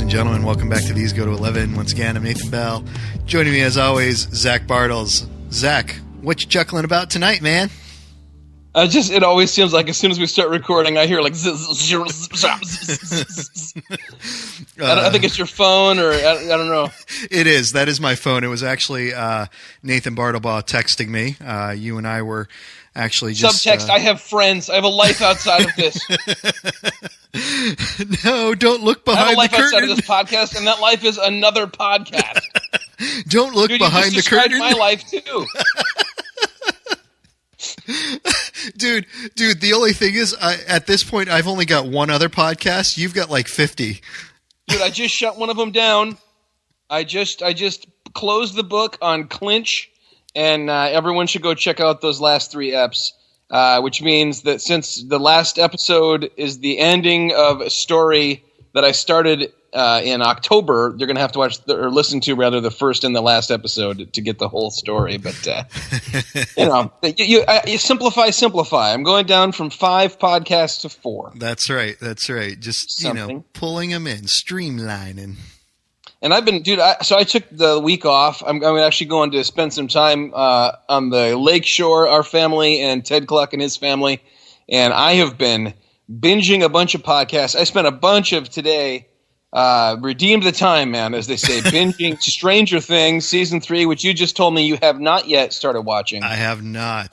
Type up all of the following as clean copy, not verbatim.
and gentlemen, welcome back to These Go to 11. Once again, I'm Nathan Bell. Joining me, as always, Zach Bartles. Zach, what you chuckling about tonight, man? It always seems like as soon as we start recording, I hear like zzz. I think it's your phone, or I don't know. It is. That is my phone. It was actually Nathan Bartlebaugh texting me. You and I were actually just... Subtext, I have friends. I have a life outside of this. No, don't look behind the curtain. I have a life outside of this podcast, and that life is another podcast. Don't look behind the curtain. My life, too. Dude, the only thing is, at this point, I've only got one other podcast. You've got like 50. Dude, I just shut one of them down. I just closed the book on Clinch, and everyone should go check out those last 3 eps, which means that since the last episode is the ending of a story that I started in October, you're going to have to watch or listen to rather the first and the last episode to get the whole story. But you simplify. I'm going down from 5 podcasts to 4. That's right. Just pulling them in, streamlining. And I've been, so I took the week off. I'm actually going to spend some time on the lake shore, our family, and Ted Cluck and his family. And I have been binging a bunch of podcasts. I spent a bunch of today. Redeemed the time, man, as they say. Binging Stranger Things Season 3, which you just told me you have not yet started watching. I have not.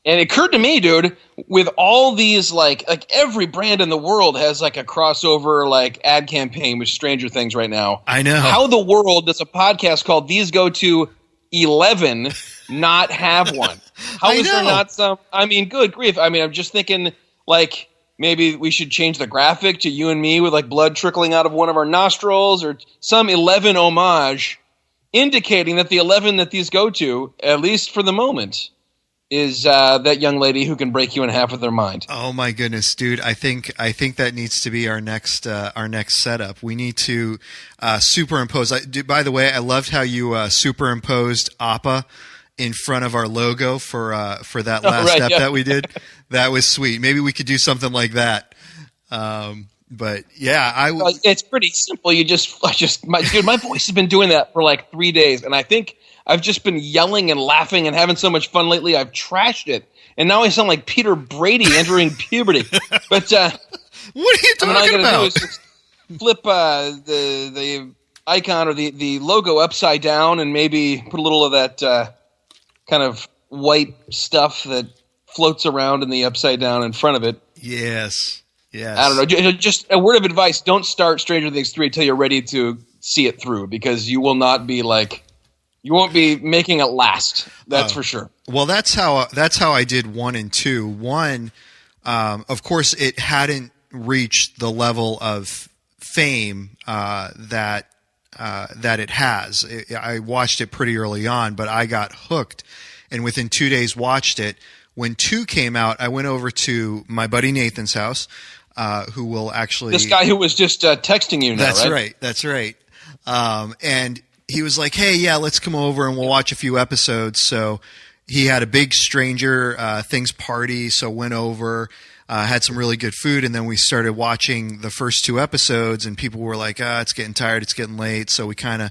And it occurred to me, dude, with all these, like every brand in the world has like a crossover like ad campaign with Stranger Things right now. I know. How the world does a podcast called These Go to 11 not have one? How is there not some? I mean, good grief. I mean, I'm just thinking like, maybe we should change the graphic to you and me with like blood trickling out of one of our nostrils, or some 11 homage indicating that the 11 that these go to, at least for the moment, is that young lady who can break you in half with her mind. Oh my goodness, dude. I think that needs to be our next setup. We need to superimpose. By the way, I loved how you superimposed Appa in front of our logo for that last step that we did. That was sweet. Maybe we could do something like that. But yeah, it's pretty simple. My voice has been doing that for like 3 days, and I think I've just been yelling and laughing and having so much fun lately. I've trashed it, and now I sound like Peter Brady entering puberty. But what are you talking all I gotta about? do is just flip the icon or the logo upside down, and maybe put a little of that kind of white stuff that floats around in the upside down in front of it. Yes. I don't know. Just a word of advice: don't start Stranger Things 3 until you're ready to see it through, because you will not be you won't be making it last. That's for sure. Well, that's how I did 1 and 2. 1, of course, it hadn't reached the level of fame that it has. I watched it pretty early on, but I got hooked, and within 2 days watched it. When 2 came out, I went over to my buddy Nathan's house, who will actually... This guy who was just texting you now, right? That's right. And he was like, hey, yeah, let's come over and we'll watch a few episodes. So he had a big Stranger Things party, so went over, had some really good food, and then we started watching the first 2 episodes, and people were like, it's getting tired, it's getting late, so we kind of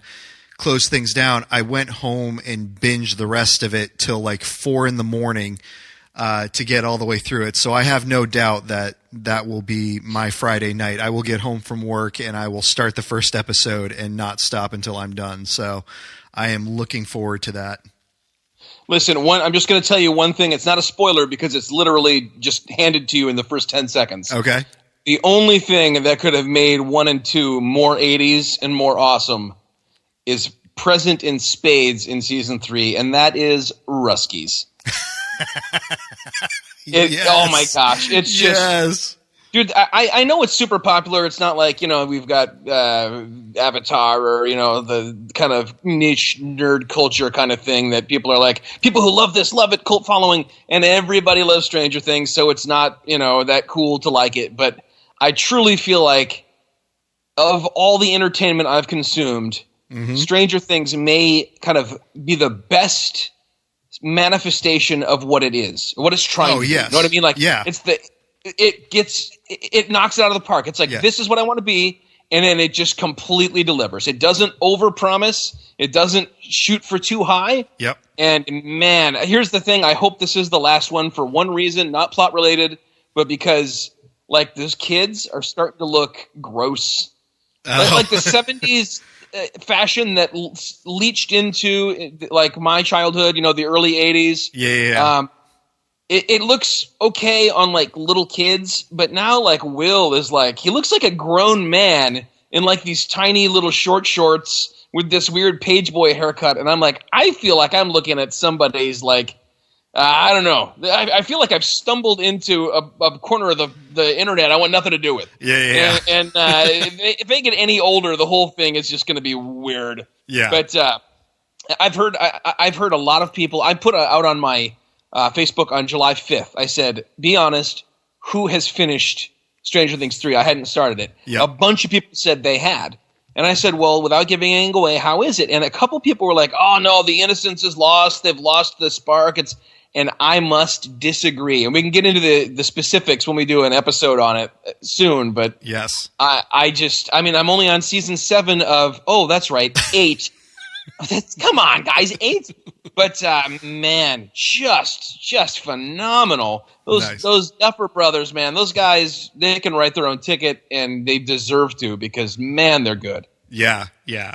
closed things down. I went home and binged the rest of it till like 4 a.m. To get all the way through it. So I have no doubt that will be my Friday night. I will get home from work and I will start the first episode and not stop until I'm done. So I am looking forward to that. Listen, I'm just going to tell you one thing. It's not a spoiler because it's literally just handed to you in the first 10 seconds. Okay. The only thing that could have made 1 and 2 more 80s and more awesome is present in spades in season 3, and that is Ruskies. Yes. Oh my gosh, it's just... Yes. Dude, I know it's super popular. It's not like, we've got Avatar or, the kind of niche nerd culture kind of thing that people are like, people who love this, love it, cult following, and everybody loves Stranger Things, so it's not, that cool to like it. But I truly feel like of all the entertainment I've consumed, Stranger Things may kind of be the best manifestation of what it is, what it's trying to do. You know what I mean? Like, yeah. It knocks it out of the park. It's like, this is what I want to be, and then it just completely delivers. It doesn't overpromise. It doesn't shoot for too high. Yep. And man, here's the thing. I hope this is the last one for one reason, not plot related, but because like those kids are starting to look gross. Like the 70s fashion that leached into like my childhood, the early 80s. Yeah. It looks okay on like little kids, but now like Will is like, he looks like a grown man in like these tiny little short shorts with this weird page boy haircut. And I'm like, I feel like I'm looking at somebody's like, I don't know. I feel like I've stumbled into a corner of the internet I want nothing to do with. Yeah. And if they get any older, the whole thing is just going to be weird. Yeah. But I've heard a lot of people. I put out on my Facebook on July 5th. I said, be honest, who has finished Stranger Things 3? I hadn't started it. Yep. A bunch of people said they had. And I said, well, without giving anything away, how is it? And a couple people were like, oh, no, the innocence is lost. They've lost the spark. And I must disagree. And we can get into the specifics when we do an episode on it soon. But yes, I'm only on season 7 of, that's right, 8. Come on, guys, 8. But man, just phenomenal. Those Duffer brothers, man, those guys, they can write their own ticket, and they deserve to because man, they're good. Yeah.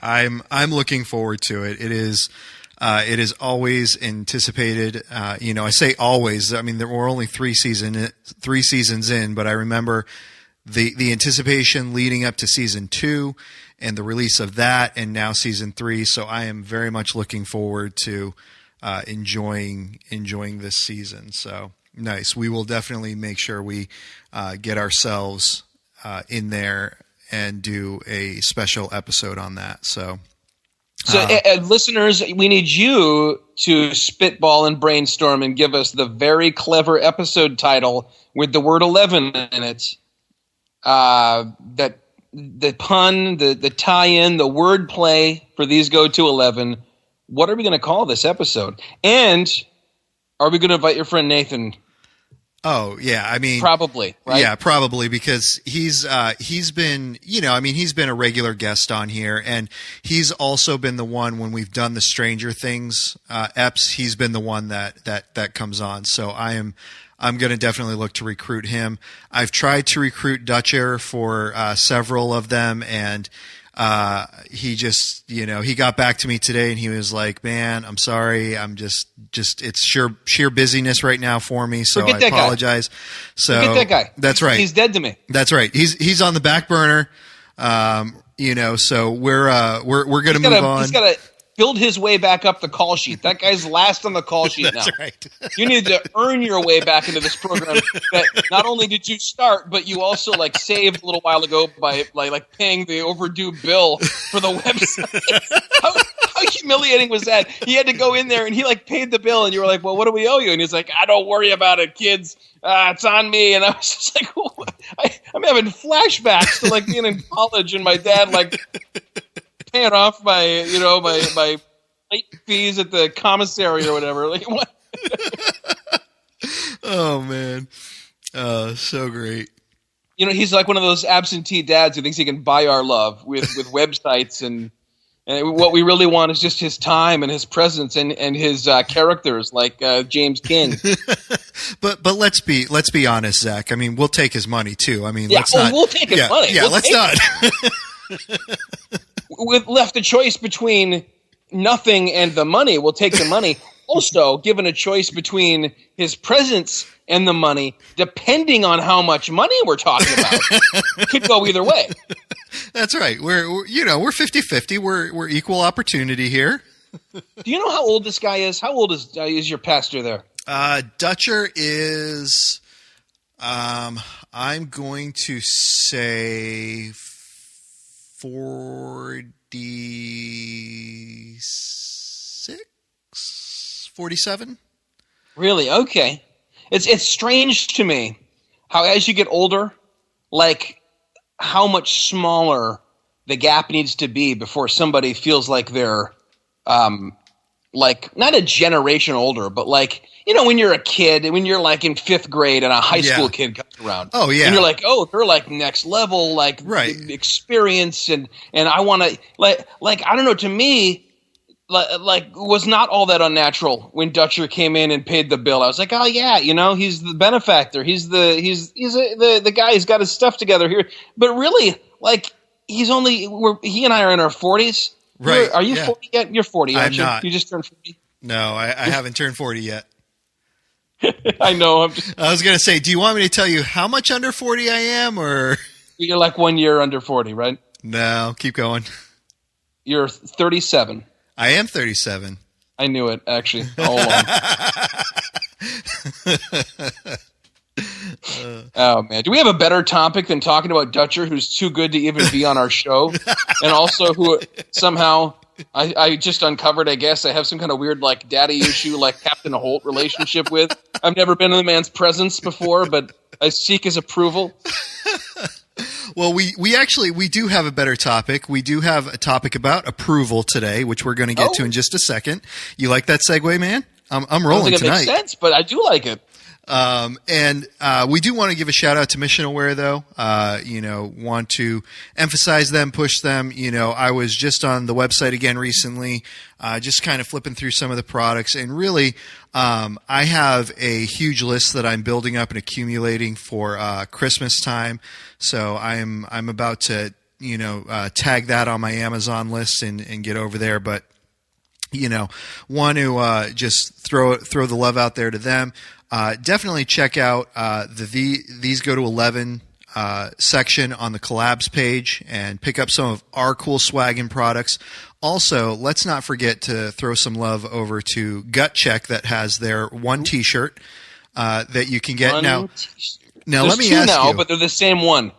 I'm looking forward to it. It is always anticipated. I say always. I mean, there were only 3 seasons in, but I remember the anticipation leading up to season 2 and the release of that, and now season 3. So I am very much looking forward to enjoying this season. So nice. We will definitely make sure we get ourselves in there and do a special episode on that. So listeners, we need you to spitball and brainstorm and give us the very clever episode title with the word 11 in it. That the pun, the tie-in, the wordplay for these go to 11. What are we going to call this episode? And are we going to invite your friend Nathan? Oh yeah, I mean probably, right? Yeah, probably, because he's been, he's been a regular guest on here, and he's also been the one when we've done the Stranger Things eps. He's been the one that comes on. So I'm going to definitely look to recruit him. I've tried to recruit Dutcher for several of them, and he just, he got back to me today and he was like, man, I'm sorry. I'm just it's sheer busyness right now for me. So I apologize. So forget that guy. That's right. He's dead to me. That's right. He's on the back burner. So we're going to move on. He's got to build his way back up the call sheet. That guy's last on the call sheet now. That's right. You need to earn your way back into this program that not only did you start, but you also saved a little while ago by paying the overdue bill for the website. How humiliating was that? He had to go in there and he paid the bill, and you were like, well, what do we owe you? And he's like, I don't worry about it, kids. It's on me. And I was just like, oh, I'm having flashbacks to being in college and my dad paying off my my late fees at the commissary or whatever. What? Oh man, so great. He's like one of those absentee dads who thinks he can buy our love with websites, and what we really want is just his time and his presence and his characters like James King. But let's be honest, Zach. I mean, we'll take his money too. I mean, we'll take his money. Yeah, let's not. With left a choice between nothing and the money, we'll take the money. Also, given a choice between his presence and the money, depending on how much money we're talking about, could go either way. That's right. We're 50-50. We're equal opportunity here. Do you know how old this guy is? How old is your pastor there? Dutcher is, I'm going to say 46, 47. Really? Okay. It's strange to me how as you get older, how much smaller the gap needs to be before somebody feels like they're like not a generation older, but like, you know, when you're a kid, when you're like in 5th grade and a high school kid comes around. Oh yeah. And you're like, oh, they're like next level, like experience. And I want to like, I don't know, to me, like was not all that unnatural when Dutcher came in and paid the bill. I was like, oh yeah, you know, he's the benefactor. He's the guy who's got his stuff together here. But really, like, he and I are in our 40s. Right. Are you 40 yet? You're 40, aren't I'm you? not. You just turned 40? No, I haven't turned 40 yet. I know. I was going to say, do you want me to tell you how much under 40 I am, or? You're like 1 year under 40, right? No, keep going. You're 37. I am 37. I knew it, actually, all along. Oh, man. Do we have a better topic than talking about Dutcher, who's too good to even be on our show? And also who somehow I just uncovered, I guess, I have some kind of weird, like, daddy issue, like Captain Holt relationship with. I've never been in the man's presence before, but I seek his approval. Well, we do have a better topic. We do have a topic about approval today, which we're going to get to in just a second. You like that segue, man? I'm rolling I don't think tonight. It makes sense, but I do like it. And we do want to give a shout out to Missional Wear, though. Want to emphasize them, push them. You know, I was just on the website again recently, just kind of flipping through some of the products, and really, I have a huge list that I'm building up and accumulating for Christmas time. So I'm about to, tag that on my Amazon list and get over there, but. Want to just throw the love out there to them. Definitely check out These Go to 11 section on the collabs page and pick up some of our cool swag and products. Also, let's not forget to throw some love over to Gut Check, that has their one T-shirt that you can get now. Now let me ask you. But they're the same one.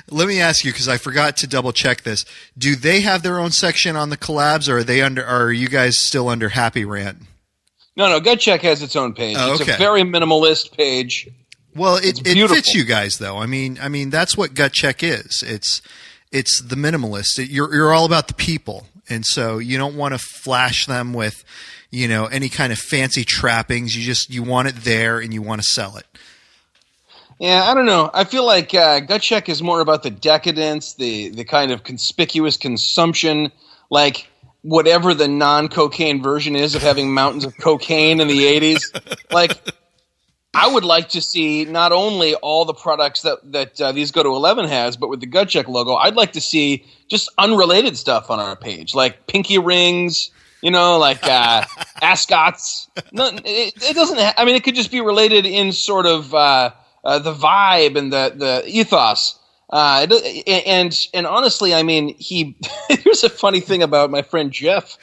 Let me ask you, because I forgot to double check this. Do they have their own section on the collabs, or are you guys still under Happy Rant? No. Gut Check has its own page. Oh, okay. It's a very minimalist page. Well, it fits you guys, though. I mean that's what Gut Check is. It's the minimalist. You're all about the people, and so you don't want to flash them with, any kind of fancy trappings. You want it there, and you want to sell it. Yeah, I don't know. I feel like Gut Check is more about the decadence, the kind of conspicuous consumption, like whatever the non-cocaine version is of having mountains of cocaine in the 80s. Like, I would like to see not only all the products that These Go to 11 has, but with the Gut Check logo, I'd like to see just unrelated stuff on our page, like pinky rings, like ascots. No, it doesn't. It could just be related in sort of. The vibe and the ethos, and honestly, here's a funny thing about my friend Jeff.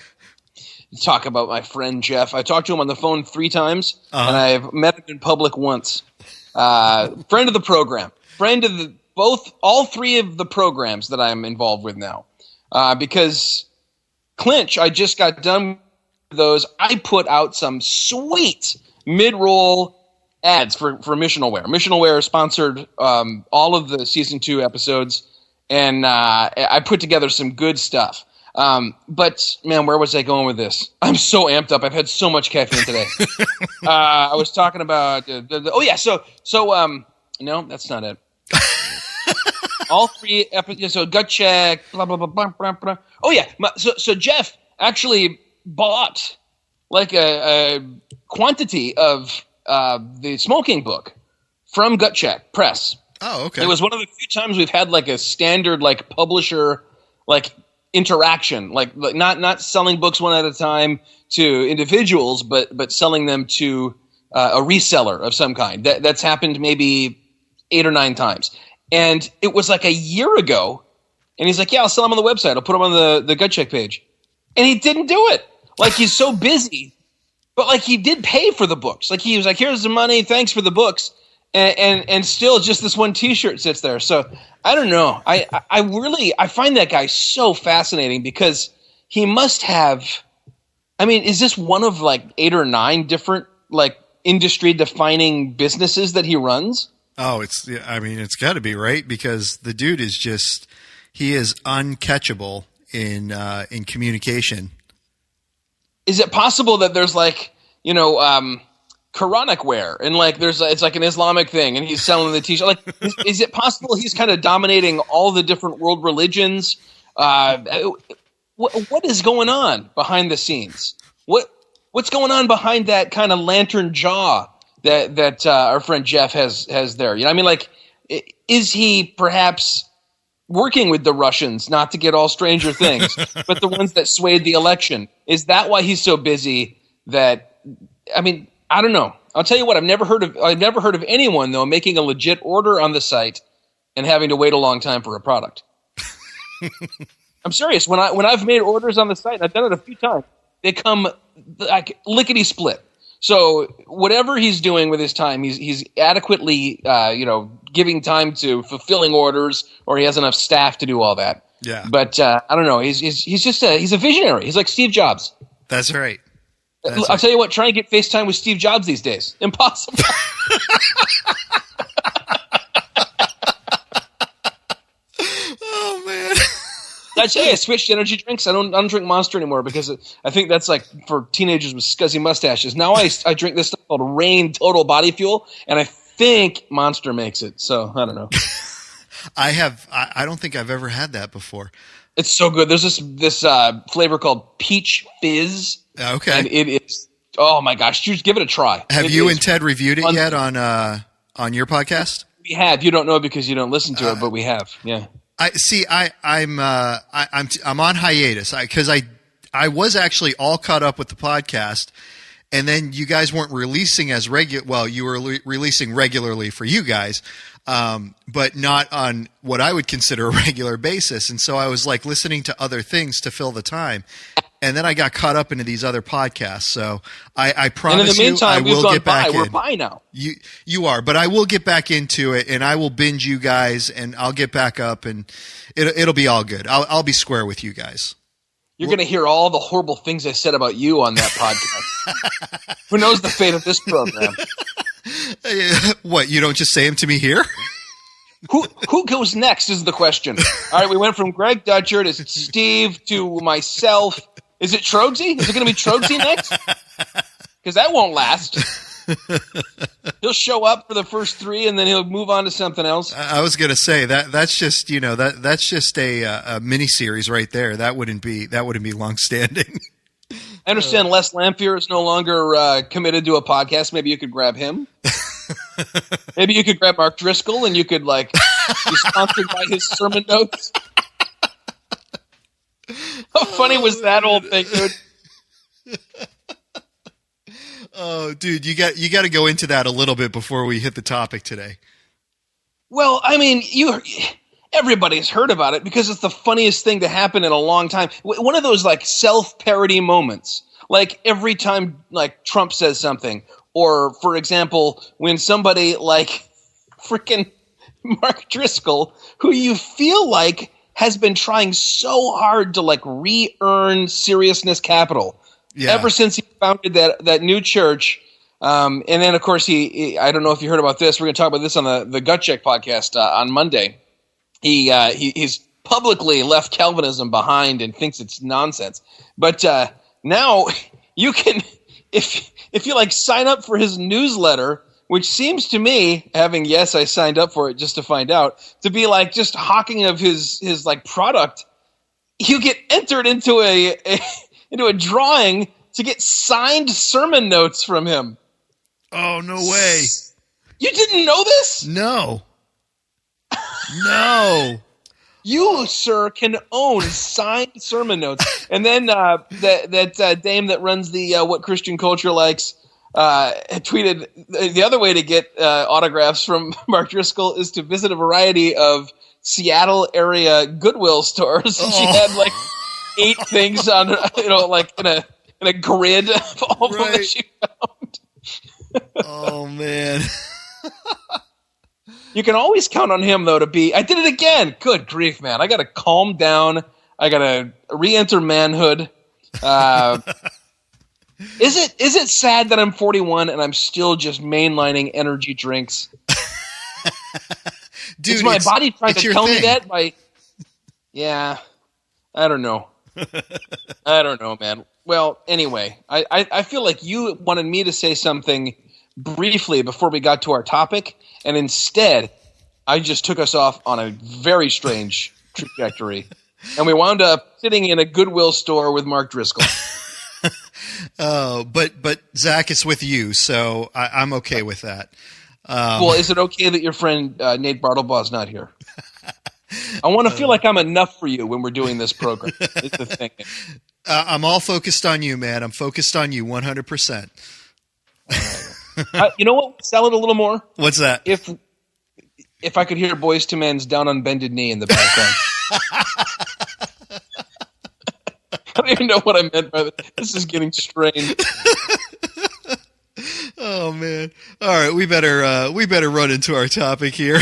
Talk about my friend Jeff. I talked to him on the phone 3 times, and I've met him in public once. Friend of the program, friend of all 3 of the programs that I'm involved with now, because Clinch, I just got done with those. I put out some sweet mid-roll ads for Missional Wear. Missional Wear sponsored all of the season 2 episodes, and I put together some good stuff. But man, where was I going with this? I'm so amped up. I've had so much caffeine today. I was talking about no, that's not it. All 3 episodes. So Gut Check, blah blah blah blah blah blah. Oh yeah, so Jeff actually bought like a quantity of the smoking book from Gut Check Press. Oh, okay. It was one of the few times we've had like a standard like publisher like interaction, like not selling books one at a time to individuals, but selling them to a reseller of some kind. That's happened maybe 8 or 9 times, and it was like a year ago. And he's like, "Yeah, I'll sell them on the website. I'll put them on the Gut Check page," and he didn't do it. Like, he's so busy. But like, he did pay for the books. Like, he was like, "Here's the money, thanks for the books," and still just this one T-shirt sits there. So I don't know. I find that guy so fascinating, because he must have. Is this one of like 8 or 9 different like industry defining businesses that he runs? Oh, it's got to be, right, because the dude is he is uncatchable in communication. is it possible that there's like, Quranic wear and like it's like an Islamic thing and he's selling the t-shirt? Like, is it possible he's kind of dominating all the different world religions? What is going on behind the scenes? What's going on behind that kind of lantern jaw that our friend Jeff has there? You know, I mean, like, is he perhaps working with the Russians not to get all Stranger Things, but the ones that swayed the election? Is that why he's so busy? That, I mean, I don't know. I'll tell you what. I've never heard of anyone though making a legit order on the site and having to wait a long time for a product. I'm serious. When I've made orders on the site, and I've done it a few times, they come like lickety split. So whatever he's doing with his time, he's adequately giving time to fulfilling orders, or he has enough staff to do all that. Yeah. But I don't know. He's just he's a visionary. He's like Steve Jobs. That's right. I'll tell you what, try and get FaceTime with Steve Jobs these days. Impossible. Oh, man. I tell you, I switched to energy drinks. I don't drink Monster anymore because I think that's like for teenagers with scuzzy mustaches. Now I drink this stuff called Reign Total Body Fuel, and I think Monster makes it. So I don't know. I don't think I've ever had that before. It's so good. There's this flavor called Peach Fizz. Okay. And it is, oh my gosh, just give it a try. Have you and Ted reviewed it yet on your podcast? We have. You don't know because you don't listen to it, but we have. Yeah. I'm on hiatus because I was actually all caught up with the podcast, and then you guys weren't releasing as regular. Well, you were releasing regularly for you guys, but not on what I would consider a regular basis. And so I was like listening to other things to fill the time. And then I got caught up into these other podcasts. So I promise and in the meantime, I will get back in. We're by now. You are, but I will get back into it, and I will binge you guys, and I'll get back up, and it'll be all good. I'll be square with you guys. You're going to hear all the horrible things I said about you on that podcast. Who knows the fate of this program? What, you don't just say them to me here? Who goes next is the question. All right, we went from Greg Dutcher to Steve to myself. Is it Trogsy? Is it going to be Trogsy next? Because that won't last. He'll show up for the first three, and then he'll move on to something else. I was going to say that's just that's just a mini series right there. That wouldn't be long standing. I understand Les Lamphere is no longer committed to a podcast. Maybe you could grab him. Maybe you could grab Mark Driscoll, and you could be sponsored by his sermon notes. How funny was that old thing, dude? Oh, dude, you got to go into that a little bit before we hit the topic today. Well, I mean, everybody's heard about it because it's the funniest thing to happen in a long time. One of those self-parody moments, like every time Trump says something, or for example, when somebody like freaking Mark Driscoll, who you feel like has been trying so hard to re-earn Seriousness Capital ever since he founded that new church. And then of course he I don't know if you heard about this. We're going to talk about this on the Gut Check podcast on Monday. He's publicly left Calvinism behind and thinks it's nonsense. But now you can, if you sign up for his newsletter, which seems to me, I signed up for it just to find out, to be just hawking of his product, you get entered into a drawing to get signed sermon notes from him. Oh, no way. You didn't know this? No. No. You, sir, can own signed sermon notes. And then that dame that runs the What Christian Culture Likes tweeted the other way to get autographs from Mark Driscoll is to visit a variety of Seattle area Goodwill stores. Oh. She had 8 things on, in a grid of all of them that she found. Oh, man. You can always count on him, though, to be... I did it again! Good grief, man. I got to calm down. I got to re-enter manhood. Is it sad that I'm 41 and I'm still just mainlining energy drinks? Dude, is my body trying to tell me that? Yeah. I don't know. I don't know, man. Well, anyway, I feel like you wanted me to say something briefly before we got to our topic, and instead, I just took us off on a very strange trajectory, and we wound up sitting in a Goodwill store with Mark Driscoll. Oh, but Zach, it's with you, so I'm okay with that. Well, is it okay that your friend Nate Bartlebaugh's not here? I want to feel like I'm enough for you when we're doing this program. It's the thing. I'm all focused on you, man. I'm focused on you 100%. You know what would sell it a little more? What's that? If I could hear Boyz II Men's Down on Bended Knee in the background. I don't even know what I meant by that. This is getting strange. Oh man! All right, we better run into our topic here.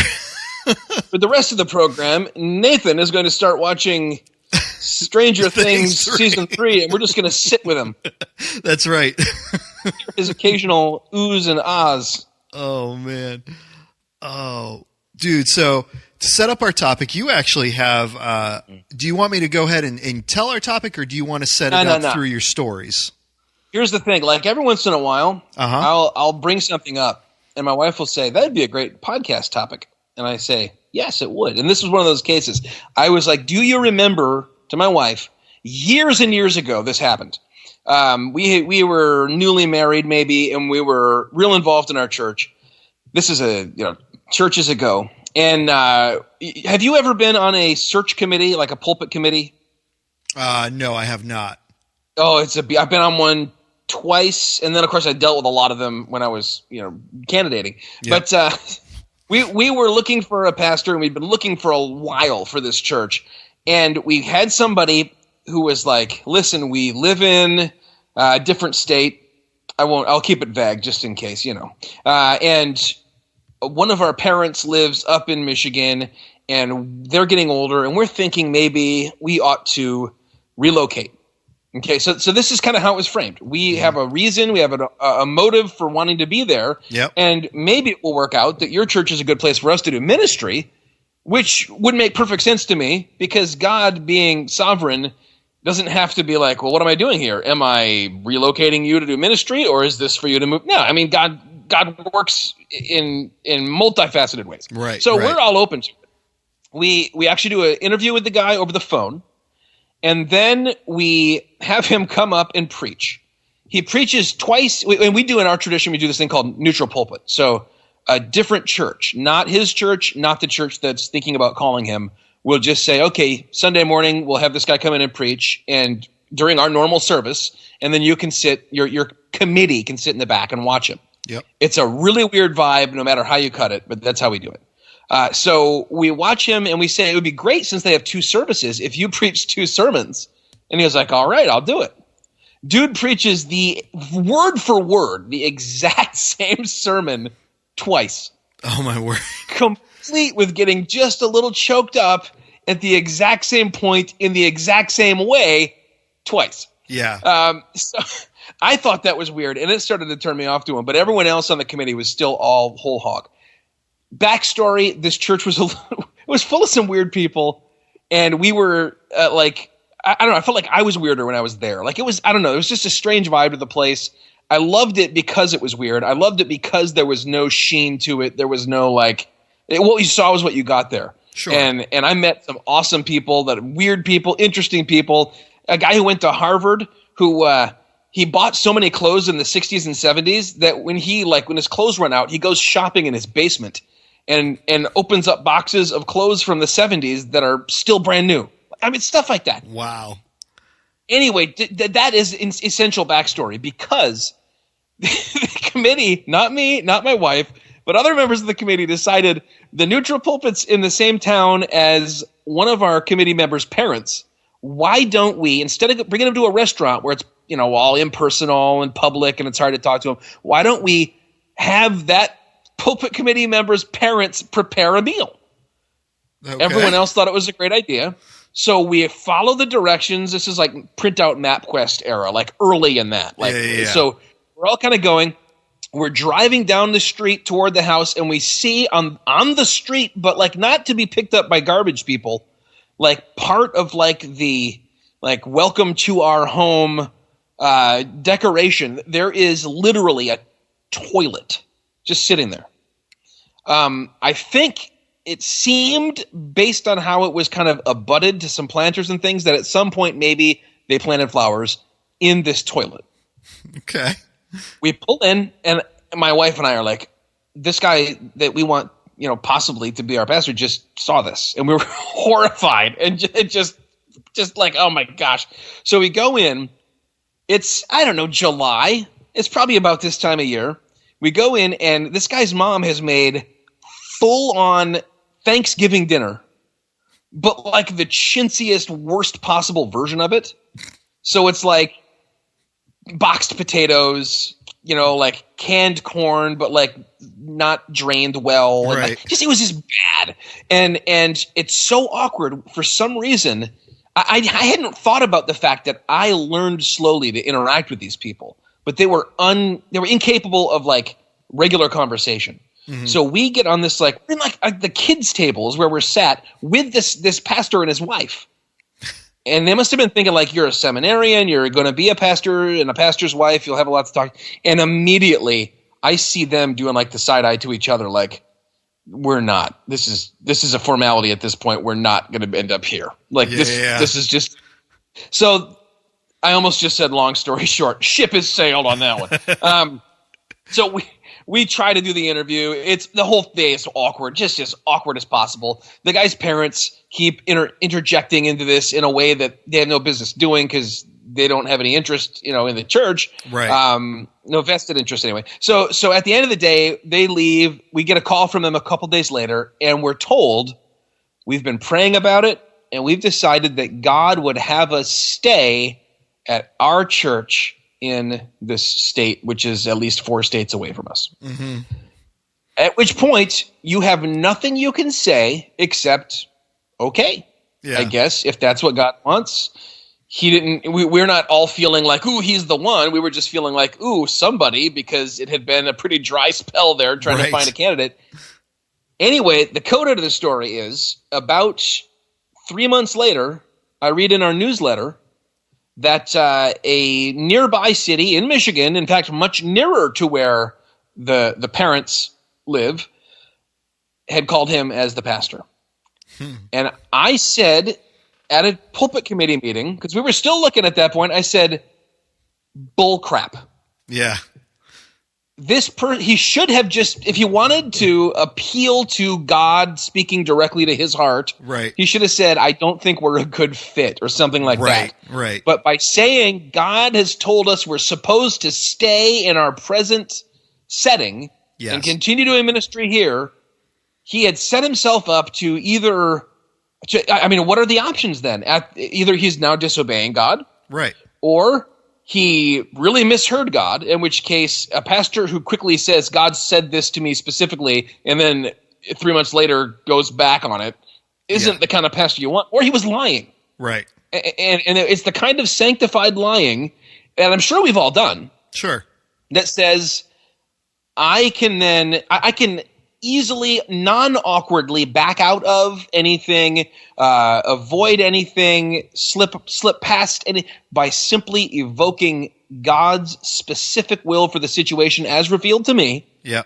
For the rest of the program, Nathan is going to start watching Stranger Things Season 3, and we're just going to sit with him. That's right. His occasional oohs and ahs. Oh man! Oh, dude. So to set up our topic, you actually have. Do you want me to go ahead and tell our topic, or do you want to set it up through your stories? Here's the thing. Like every once in a while, I'll bring something up, and my wife will say, that'd be a great podcast topic. And I say, yes, it would. And this was one of those cases. I was like, do you remember, to my wife, years and years ago this happened. We were newly married maybe, and we were real involved in our church. This is churches ago. And have you ever been on a search committee, like a pulpit committee? No, I have not. Oh, I've been on one twice, and then of course I dealt with a lot of them when I was, candidating. Yep. But we were looking for a pastor, and we'd been looking for a while for this church, and we had somebody who was like, "Listen, we live in a different state. I'll keep it vague just in case, and one of our parents lives up in Michigan, and they're getting older, and we're thinking maybe we ought to relocate." Okay, so this is kind of how it was framed. We have a reason, we have a motive for wanting to be there, and maybe it will work out that your church is a good place for us to do ministry, which would make perfect sense to me, because God, being sovereign, doesn't have to be like, well, what am I doing here? Am I relocating you to do ministry, or is this for you to move? No, I mean, God works in multifaceted ways. Right. So we're all open to it. We actually do an interview with the guy over the phone. And then we have him come up and preach. He preaches twice, and we do in our tradition, we do this thing called neutral pulpit. So a different church, not his church, not the church that's thinking about calling him, will just say, okay, Sunday morning, we'll have this guy come in and preach, and during our normal service, and then you can sit, your committee can sit in the back and watch him. Yep. It's a really weird vibe, no matter how you cut it, but that's how we do it. So we watch him and we say, it would be great, since they have two services, if you preach two sermons. And he was like, all right, I'll do it. Dude preaches the word for word, the exact same sermon twice. Oh my word. Complete with getting just a little choked up at the exact same point in the exact same way twice. Yeah. So I thought that was weird, and it started to turn me off to him, but everyone else on the committee was still all whole hog. Backstory: this church was it was full of some weird people, and we were I don't know. I felt like I was weirder when I was there. Like it was, I don't know. It was just a strange vibe to the place. I loved it because it was weird. I loved it because there was no sheen to it. There was no what you saw was what you got there. Sure. And I met some awesome people, weird people, interesting people. A guy who went to Harvard who he bought so many clothes in the 60s and 70s that when his clothes run out, he goes shopping in his basement and opens up boxes of clothes from the 70s that are still brand new. I mean, stuff like that. Wow. Anyway, that is essential backstory, because the committee, not me, not my wife, but other members of the committee decided the neutral pulpit's in the same town as one of our committee members' parents. Why don't we, instead of bringing them to a restaurant where it's all impersonal and public and it's hard to talk to them, why don't we have that pulpit committee member's parents prepare a meal? Okay. Everyone else thought it was a great idea. So we follow the directions. This is like printout MapQuest era, like early in that. So we're all kind of going. We're driving down the street toward the house, and we see on the street, but not to be picked up by garbage people, part of the welcome to our home decoration, there is literally a toilet just sitting there. I think it seemed, based on how it was kind of abutted to some planters and things, that at some point maybe they planted flowers in this toilet. Okay. We pull in, and my wife and I are like, this guy that we want, possibly to be our pastor just saw this, and we were horrified and just like, oh my gosh. So we go in. It's, I don't know, July. It's probably about this time of year. We go in, and this guy's mom has made full-on Thanksgiving dinner, but like the chintziest, worst possible version of it. So it's like boxed potatoes, like canned corn, but like not drained well. Right. And it was just bad. And it's so awkward for some reason. I hadn't thought about the fact that I learned slowly to interact with these people, but they were incapable of like regular conversation. Mm-hmm. So we get on this like the kids' tables where we're sat with this pastor and his wife. And they must have been thinking like, you're a seminarian, you're going to be a pastor and a pastor's wife, you'll have a lot to talk. And immediately I see them doing like the side eye to each other, like, we're not. This is a formality at this point. We're not going to end up here. Like this is just. So I almost just said, long story short, ship has sailed on that one. So we try to do the interview. It's the whole day is awkward, just as awkward as possible. The guy's parents keep interjecting into this in a way that they have no business doing because they don't have any interest, in the church. Right. No vested interest anyway. So at the end of the day, they leave. We get a call from them a couple days later, and we're told we've been praying about it, and we've decided that God would have us stay at our church in this state, which is at least 4 states away from us. Mm-hmm. At which point, you have nothing you can say except, okay, I guess, if that's what God wants. He didn't. We're not all feeling like, ooh, he's the one. We were just feeling like, ooh, somebody, because it had been a pretty dry spell there trying to find a candidate. Anyway, the coda to the story is about 3 months later, I read in our newsletter that a nearby city in Michigan, in fact, much nearer to where the parents live, had called him as the pastor. And I said at a pulpit committee meeting, because we were still looking at that point, I said, bull crap. Yeah. He should have just, if he wanted to appeal to God speaking directly to his heart, right, he should have said, I don't think we're a good fit, or something like that. Right. But by saying God has told us we're supposed to stay in our present setting and continue doing ministry here, he had set himself up to what are the options then? Either he's now disobeying God, right, or he really misheard God, in which case a pastor who quickly says, God said this to me specifically, and then 3 months later goes back on it, isn't the kind of pastor you want. Or he was lying. Right. And it's the kind of sanctified lying that I'm sure we've all done. Sure. That says, I can easily, non-awkwardly back out of anything, avoid anything, slip past any, by simply evoking God's specific will for the situation as revealed to me. Yeah.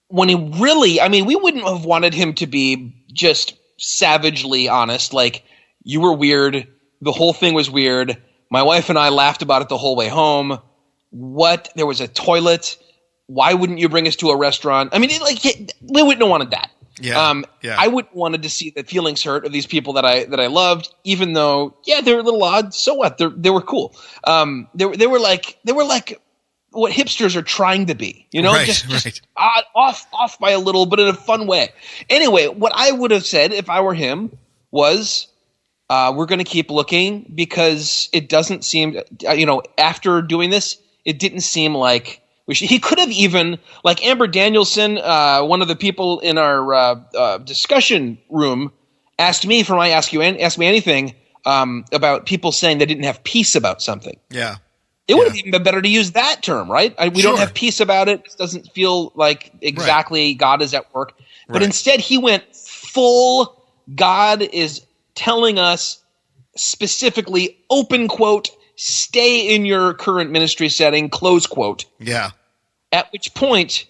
When he really, we wouldn't have wanted him to be just savagely honest, like, you were weird, the whole thing was weird, my wife and I laughed about it the whole way home, there was a toilet, why wouldn't you bring us to a restaurant? We wouldn't have wanted that. Yeah. I wouldn't wanted to see the feelings hurt of these people that I loved, even though, they were a little odd. So what? They were cool. They were like what hipsters are trying to be, just odd, off by a little, but in a fun way. Anyway, what I would have said if I were him was, we're going to keep looking, because it doesn't seem, after doing this, it didn't seem like he could have even, like Amber Danielson, one of the people in our discussion room, asked me for my Ask Me Anything about people saying they didn't have peace about something. Yeah. It would have even been better to use that term, right? We don't have peace about it. It doesn't feel like exactly God is at work. But instead he went full, God is telling us specifically, open quote, stay in your current ministry setting, close quote. Yeah. At which point,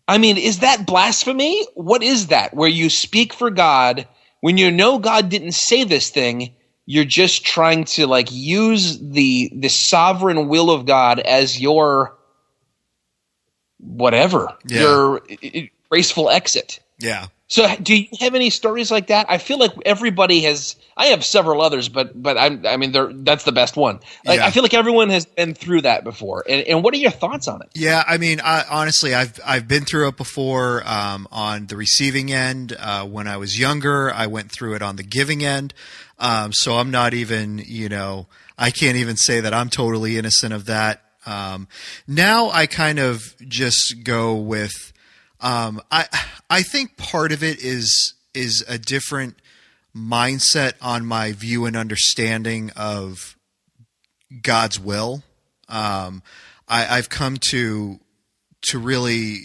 I mean, is that blasphemy? What is that? Where you speak for God when you know God didn't say this thing, you're just trying to like use the sovereign will of God as your whatever, your graceful exit. Yeah. So do you have any stories like that? I feel like everybody has. I have several others, but that's the best one. Like, I feel like everyone has been through that before. And what are your thoughts on it? Yeah, I mean, honestly, I've been through it before on the receiving end. When I was younger, I went through it on the giving end. So I'm not even, I can't even say that I'm totally innocent of that. Now I kind of just go with. I think part of it is a different mindset on my view and understanding of God's will. I've come to really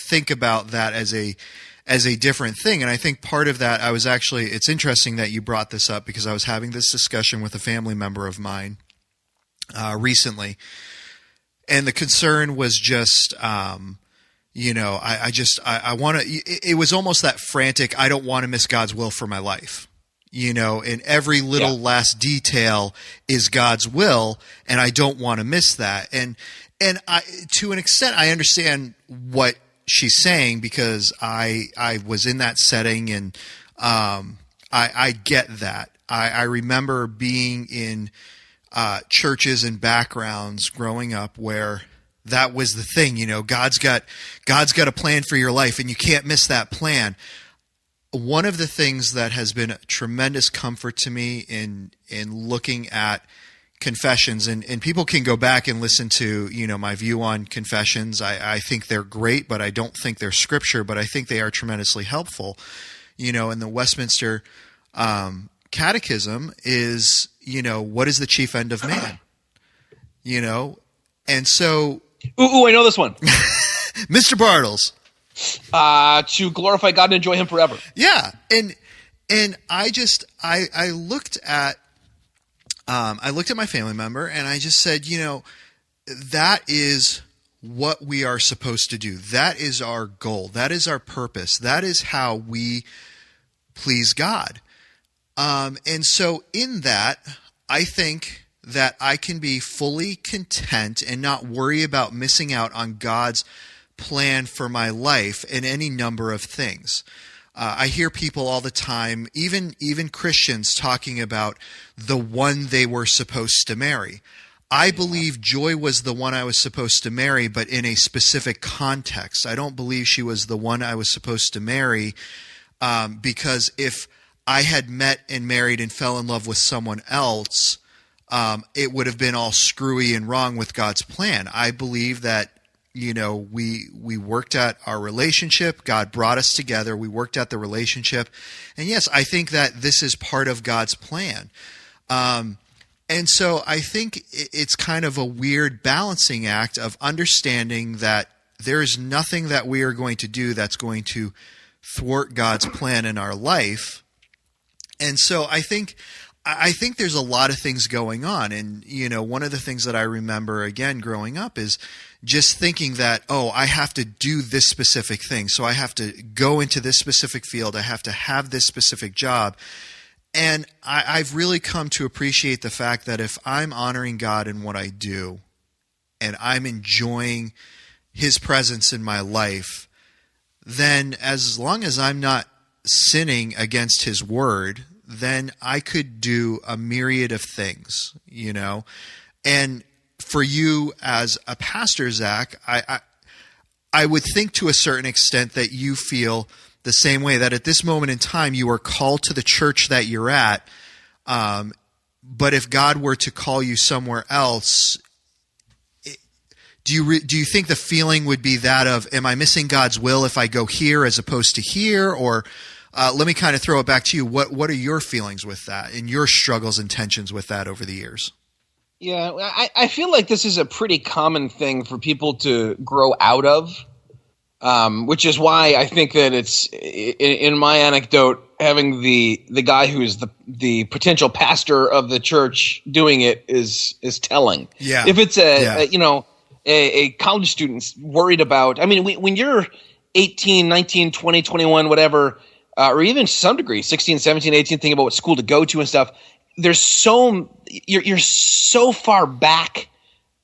think about that as a different thing, and I think part of that it's interesting that you brought this up because I was having this discussion with a family member of mine recently, and the concern was just. I want to, it was almost that frantic, I don't want to miss God's will for my life, and every little last detail is God's will. And I don't want to miss that. And I, to an extent, I understand what she's saying because I was in that setting and, I get that. I remember being in, churches and backgrounds growing up where, that was the thing, God's got a plan for your life and you can't miss that plan. One of the things that has been a tremendous comfort to me in looking at confessions, and people can go back and listen to, my view on confessions. I think they're great, but I don't think they're scripture, but I think they are tremendously helpful. In the Westminster Catechism is, what is the chief end of man? And so... Ooh, I know this one. Mr. Bartles. To glorify God and enjoy Him forever. Yeah, and I looked at my family member and I just said, that is what we are supposed to do. That is our goal. That is our purpose. That is how we please God. And so in that, I think that I can be fully content and not worry about missing out on God's plan for my life in any number of things. I hear people all the time, even Christians, talking about the one they were supposed to marry. I believe Joy was the one I was supposed to marry, but in a specific context. I don't believe she was the one I was supposed to marry because if I had met and married and fell in love with someone else, it would have been all screwy and wrong with God's plan. I believe that, we worked at our relationship. God brought us together. We worked at the relationship. And yes, I think that this is part of God's plan. And so I think it's kind of a weird balancing act of understanding that there is nothing that we are going to do that's going to thwart God's plan in our life. And so I think there's a lot of things going on. And, one of the things that I remember, again, growing up is just thinking that, I have to do this specific thing. So I have to go into this specific field. I have to have this specific job. And I've really come to appreciate the fact that if I'm honoring God in what I do and I'm enjoying His presence in my life, then as long as I'm not sinning against His word, then I could do a myriad of things, And for you as a pastor, Zach, I would think to a certain extent that you feel the same way, that at this moment in time you are called to the church that you're at, but if God were to call you somewhere else, do you think the feeling would be that of, am I missing God's will if I go here as opposed to here? Or let me kind of throw it back to you. What are your feelings with that and your struggles and tensions with that over the years? Yeah, I feel like this is a pretty common thing for people to grow out of, which is why I think that it's, in my anecdote, having the guy who's the potential pastor of the church doing it is telling. Yeah. If it's a college student worried about, I mean, when you're 18, 19, 20, 21, whatever, or even to some degree, 16, 17, 18, thinking about what school to go to and stuff, you're so far back,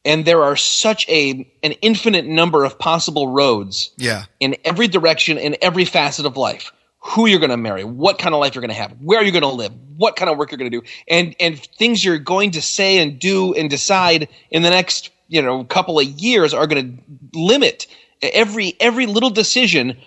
and there are such an infinite number of possible roads in every direction, in every facet of life. Who you're going to marry, what kind of life you're going to have, where you're going to live, what kind of work you're going to do, and things you're going to say and do and decide in the next couple of years are going to limit every little decision.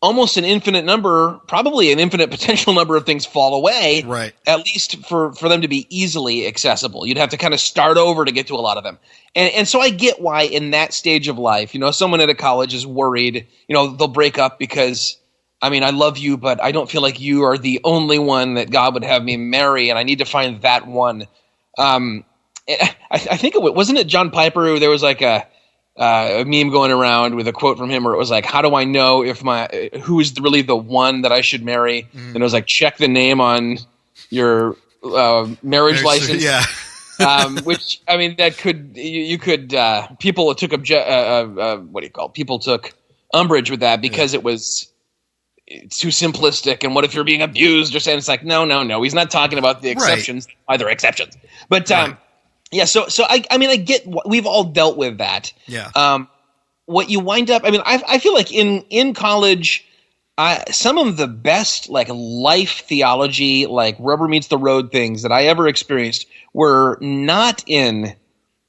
Almost an infinite number, probably an infinite potential number of things fall away, right? At least for them to be easily accessible. You'd have to kind of start over to get to a lot of them. And so I get why in that stage of life, someone at a college is worried, they'll break up because, I mean, I love you, but I don't feel like you are the only one that God would have me marry, and I need to find that one. I think wasn't it John Piper who there was like a meme going around with a quote from him where it was like, how do I know if who is really the one that I should marry? And it was like, check the name on your marriage license. Yeah. Which, I mean, that could, people took people took umbrage with that because it was too simplistic. And what if you're being abused or saying, it's like, no. He's not talking about the exceptions. Right. Either exceptions. But, yeah, so I mean, I get we've all dealt with that. Yeah. What you wind up, I mean, I feel like in college, some of the best like life theology, like rubber meets the road things that I ever experienced were not in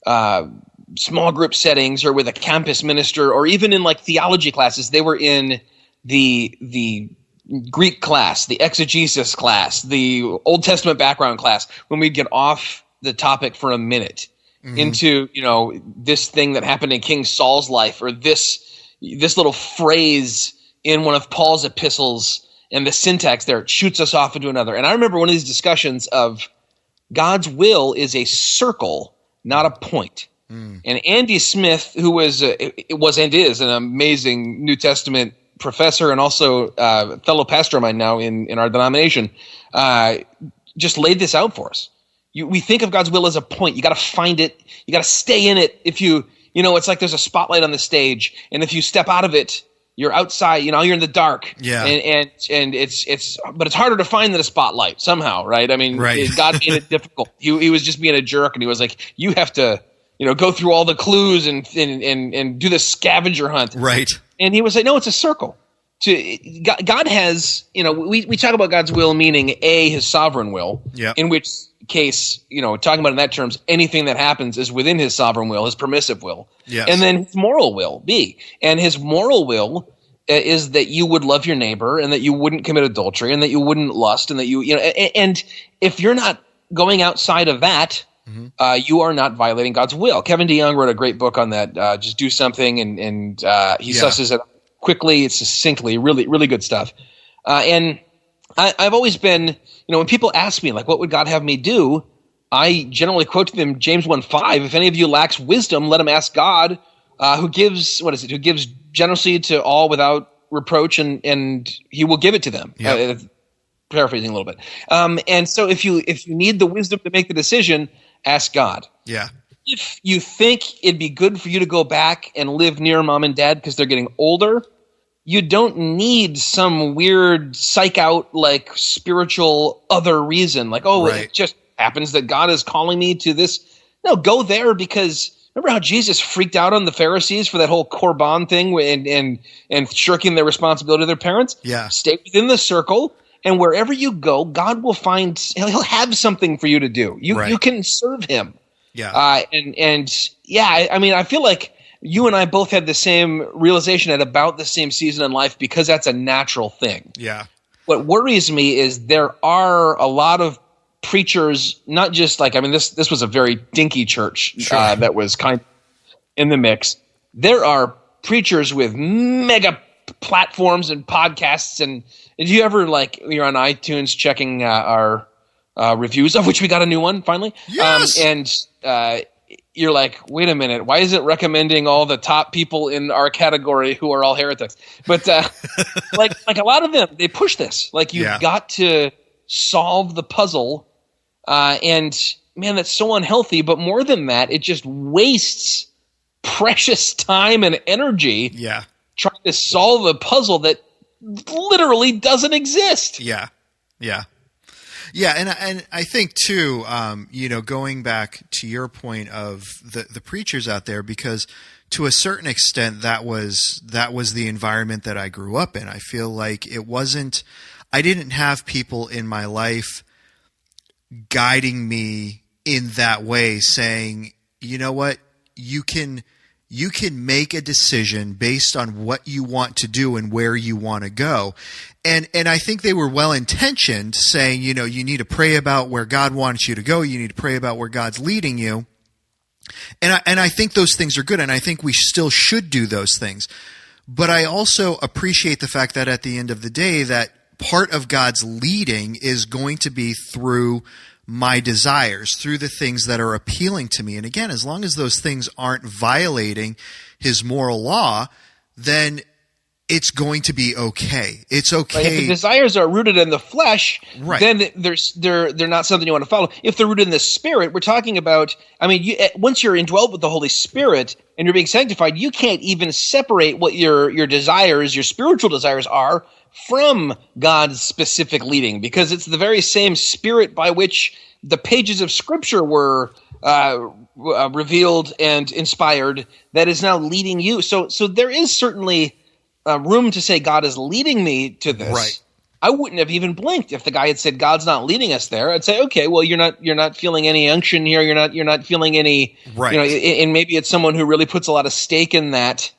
small group settings or with a campus minister or even in like theology classes. They were in the Greek class, the exegesis class, the Old Testament background class, when we'd get off the topic for a minute into this thing that happened in King Saul's life, or this little phrase in one of Paul's epistles, and the syntax there shoots us off into another. And I remember one of these discussions of God's will is a circle, not a point. And Andy Smith, who was and is an amazing New Testament professor and also a fellow pastor of mine now in our denomination, just laid this out for us. We think of God's will as a point. You got to find it. You got to stay in it. If it's like there's a spotlight on the stage, and if you step out of it, you're outside. You're in the dark. Yeah. And but it's harder to find than a spotlight somehow, right? I mean, God made it difficult. He was just being a jerk, and he was like, you have to, go through all the clues and do the scavenger hunt. Right. And he was like, no, it's a circle. God has, we talk about God's will meaning his sovereign will, in which case, talking about in that terms, anything that happens is within his sovereign will, his permissive will. Yes. And then his moral will, B. And his moral will is that you would love your neighbor and that you wouldn't commit adultery and that you wouldn't lust and that and if you're not going outside of that, you are not violating God's will. Kevin DeYoung wrote a great book on that, Just Do Something, and he susses it quickly, it's succinctly, really, really good stuff. And I've always been, when people ask me, like, what would God have me do? I generally quote to them James 1:5. If any of you lacks wisdom, let him ask God, who gives generously to all without reproach, and he will give it to them. Yep. Paraphrasing a little bit. And so if you need the wisdom to make the decision, ask God. Yeah. If you think it'd be good for you to go back and live near mom and dad because they're getting older, you don't need some weird psych out, like spiritual other reason. Like, it just happens that God is calling me to this. No, go there because remember how Jesus freaked out on the Pharisees for that whole Korban thing and shirking their responsibility to their parents? Yeah. Stay within the circle, and wherever you go, God will he'll have something for you to do. You can serve him. Yeah. I mean, I feel like you and I both had the same realization at about the same season in life because that's a natural thing. Yeah. What worries me is there are a lot of preachers, not just like, I mean, this was a very dinky church that was kind of in the mix. There are preachers with mega platforms and podcasts. And did you ever, like, you're on iTunes checking our reviews, of which we got a new one finally? Yes. you're like, wait a minute, why is it recommending all the top people in our category who are all heretics? But like a lot of them, they push this. Like, you've got to solve the puzzle, and man, that's so unhealthy. But more than that, it just wastes precious time and energy trying to solve a puzzle that literally doesn't exist. Yeah. And I think too, going back to your point of the preachers out there, because to a certain extent that was the environment that I grew up in. I feel like I didn't have people in my life guiding me in that way, saying, you know what, you can make a decision based on what you want to do and where you want to go. And I think they were well-intentioned, saying, you need to pray about where God wants you to go. You need to pray about where God's leading you. And I think those things are good, and I think we still should do those things. But I also appreciate the fact that at the end of the day, that part of God's leading is going to be through my desires, through the things that are appealing to me. And again, as long as those things aren't violating his moral law, then it's going to be okay. It's okay. Right. If the desires are rooted in the flesh, then they're not something you want to follow. If they're rooted in the Spirit, we're talking about, once you're indwelled with the Holy Spirit and you're being sanctified, you can't even separate what your desires, your spiritual desires are, from God's specific leading, because it's the very same Spirit by which the pages of Scripture were revealed and inspired that is now leading you. So there is certainly room to say God is leading me to this. Right. I wouldn't have even blinked if the guy had said God's not leading us there. I'd say, okay, well, you're not feeling any unction here. You're not feeling any. Right. And maybe it's someone who really puts a lot of stake in that.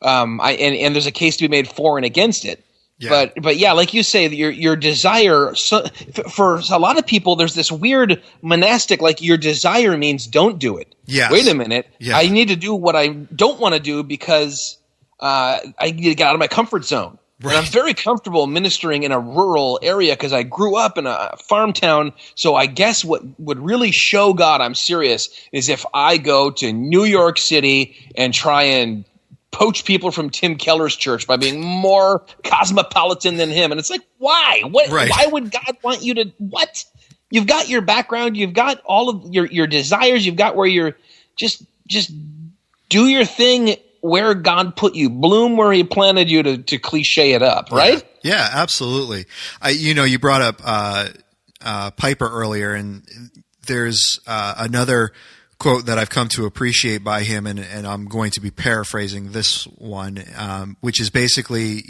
And there's a case to be made for and against it. Yeah. But yeah, like you say, your desire. So for a lot of people, there's this weird monastic, like, your desire means don't do it. Yes. Wait a minute. Yeah. I need to do what I don't want to do because I need to get out of my comfort zone. Right. And I'm very comfortable ministering in a rural area because I grew up in a farm town. So I guess what would really show God I'm serious is if I go to New York City and try and poach people from Tim Keller's church by being more cosmopolitan than him. And it's like, why? Why would God want you to what? You've got your background, you've got all of your desires, you've got where you're just do your thing where God put you. Bloom where he planted you, to cliche it up, right? Yeah, absolutely. You brought up Piper earlier, and there's another quote that I've come to appreciate by him, and I'm going to be paraphrasing this one, which is basically,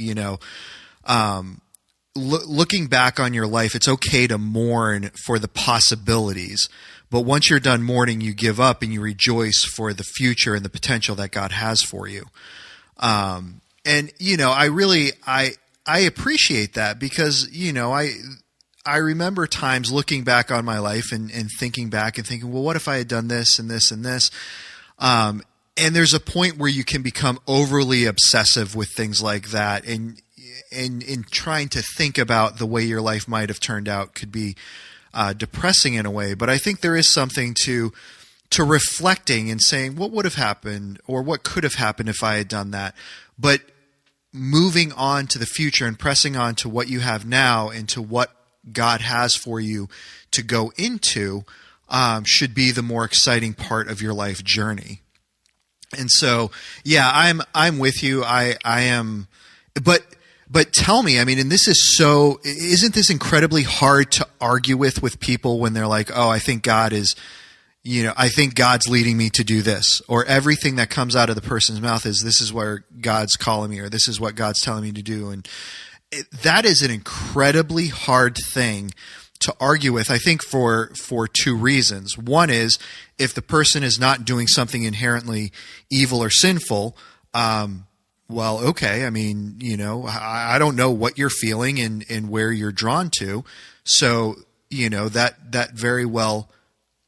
looking back on your life, it's okay to mourn for the possibilities, but once you're done mourning, you give up and you rejoice for the future and the potential that God has for you. I appreciate that because, I remember times looking back on my life and thinking back and thinking, well, what if I had done this and this and this? And there's a point where you can become overly obsessive with things like that. And in trying to think about the way your life might have turned out could be depressing in a way. But I think there is something to reflecting and saying, what would have happened or what could have happened if I had done that? But moving on to the future and pressing on to what you have now and to what God has for you to go into should be the more exciting part of your life journey. And so, yeah, I'm with you. I am, but tell me, and this is isn't this incredibly hard to argue with people when they're like, oh, I think God is, I think God's leading me to do this, or everything that comes out of the person's mouth is, this is where God's calling me, or this is what God's telling me to do. And that is an incredibly hard thing to argue with, I think, for two reasons. One is, if the person is not doing something inherently evil or sinful, well, okay, I don't know what you're feeling and where you're drawn to. So, that very well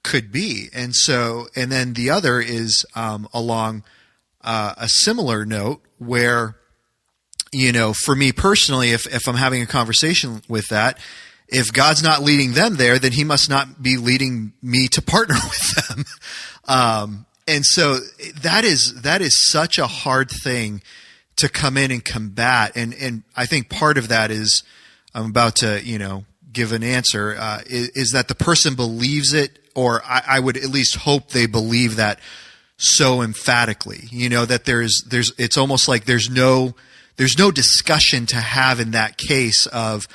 could be. And then the other is along a similar note where, for me personally, if I'm having a conversation with that, if God's not leading them there, then he must not be leading me to partner with them. And so that is such a hard thing to come in and combat. And I think part of that is, I'm about to, give an answer, is that the person believes it, or I would at least hope they believe that so emphatically, that it's almost like there's no discussion to have in that case of,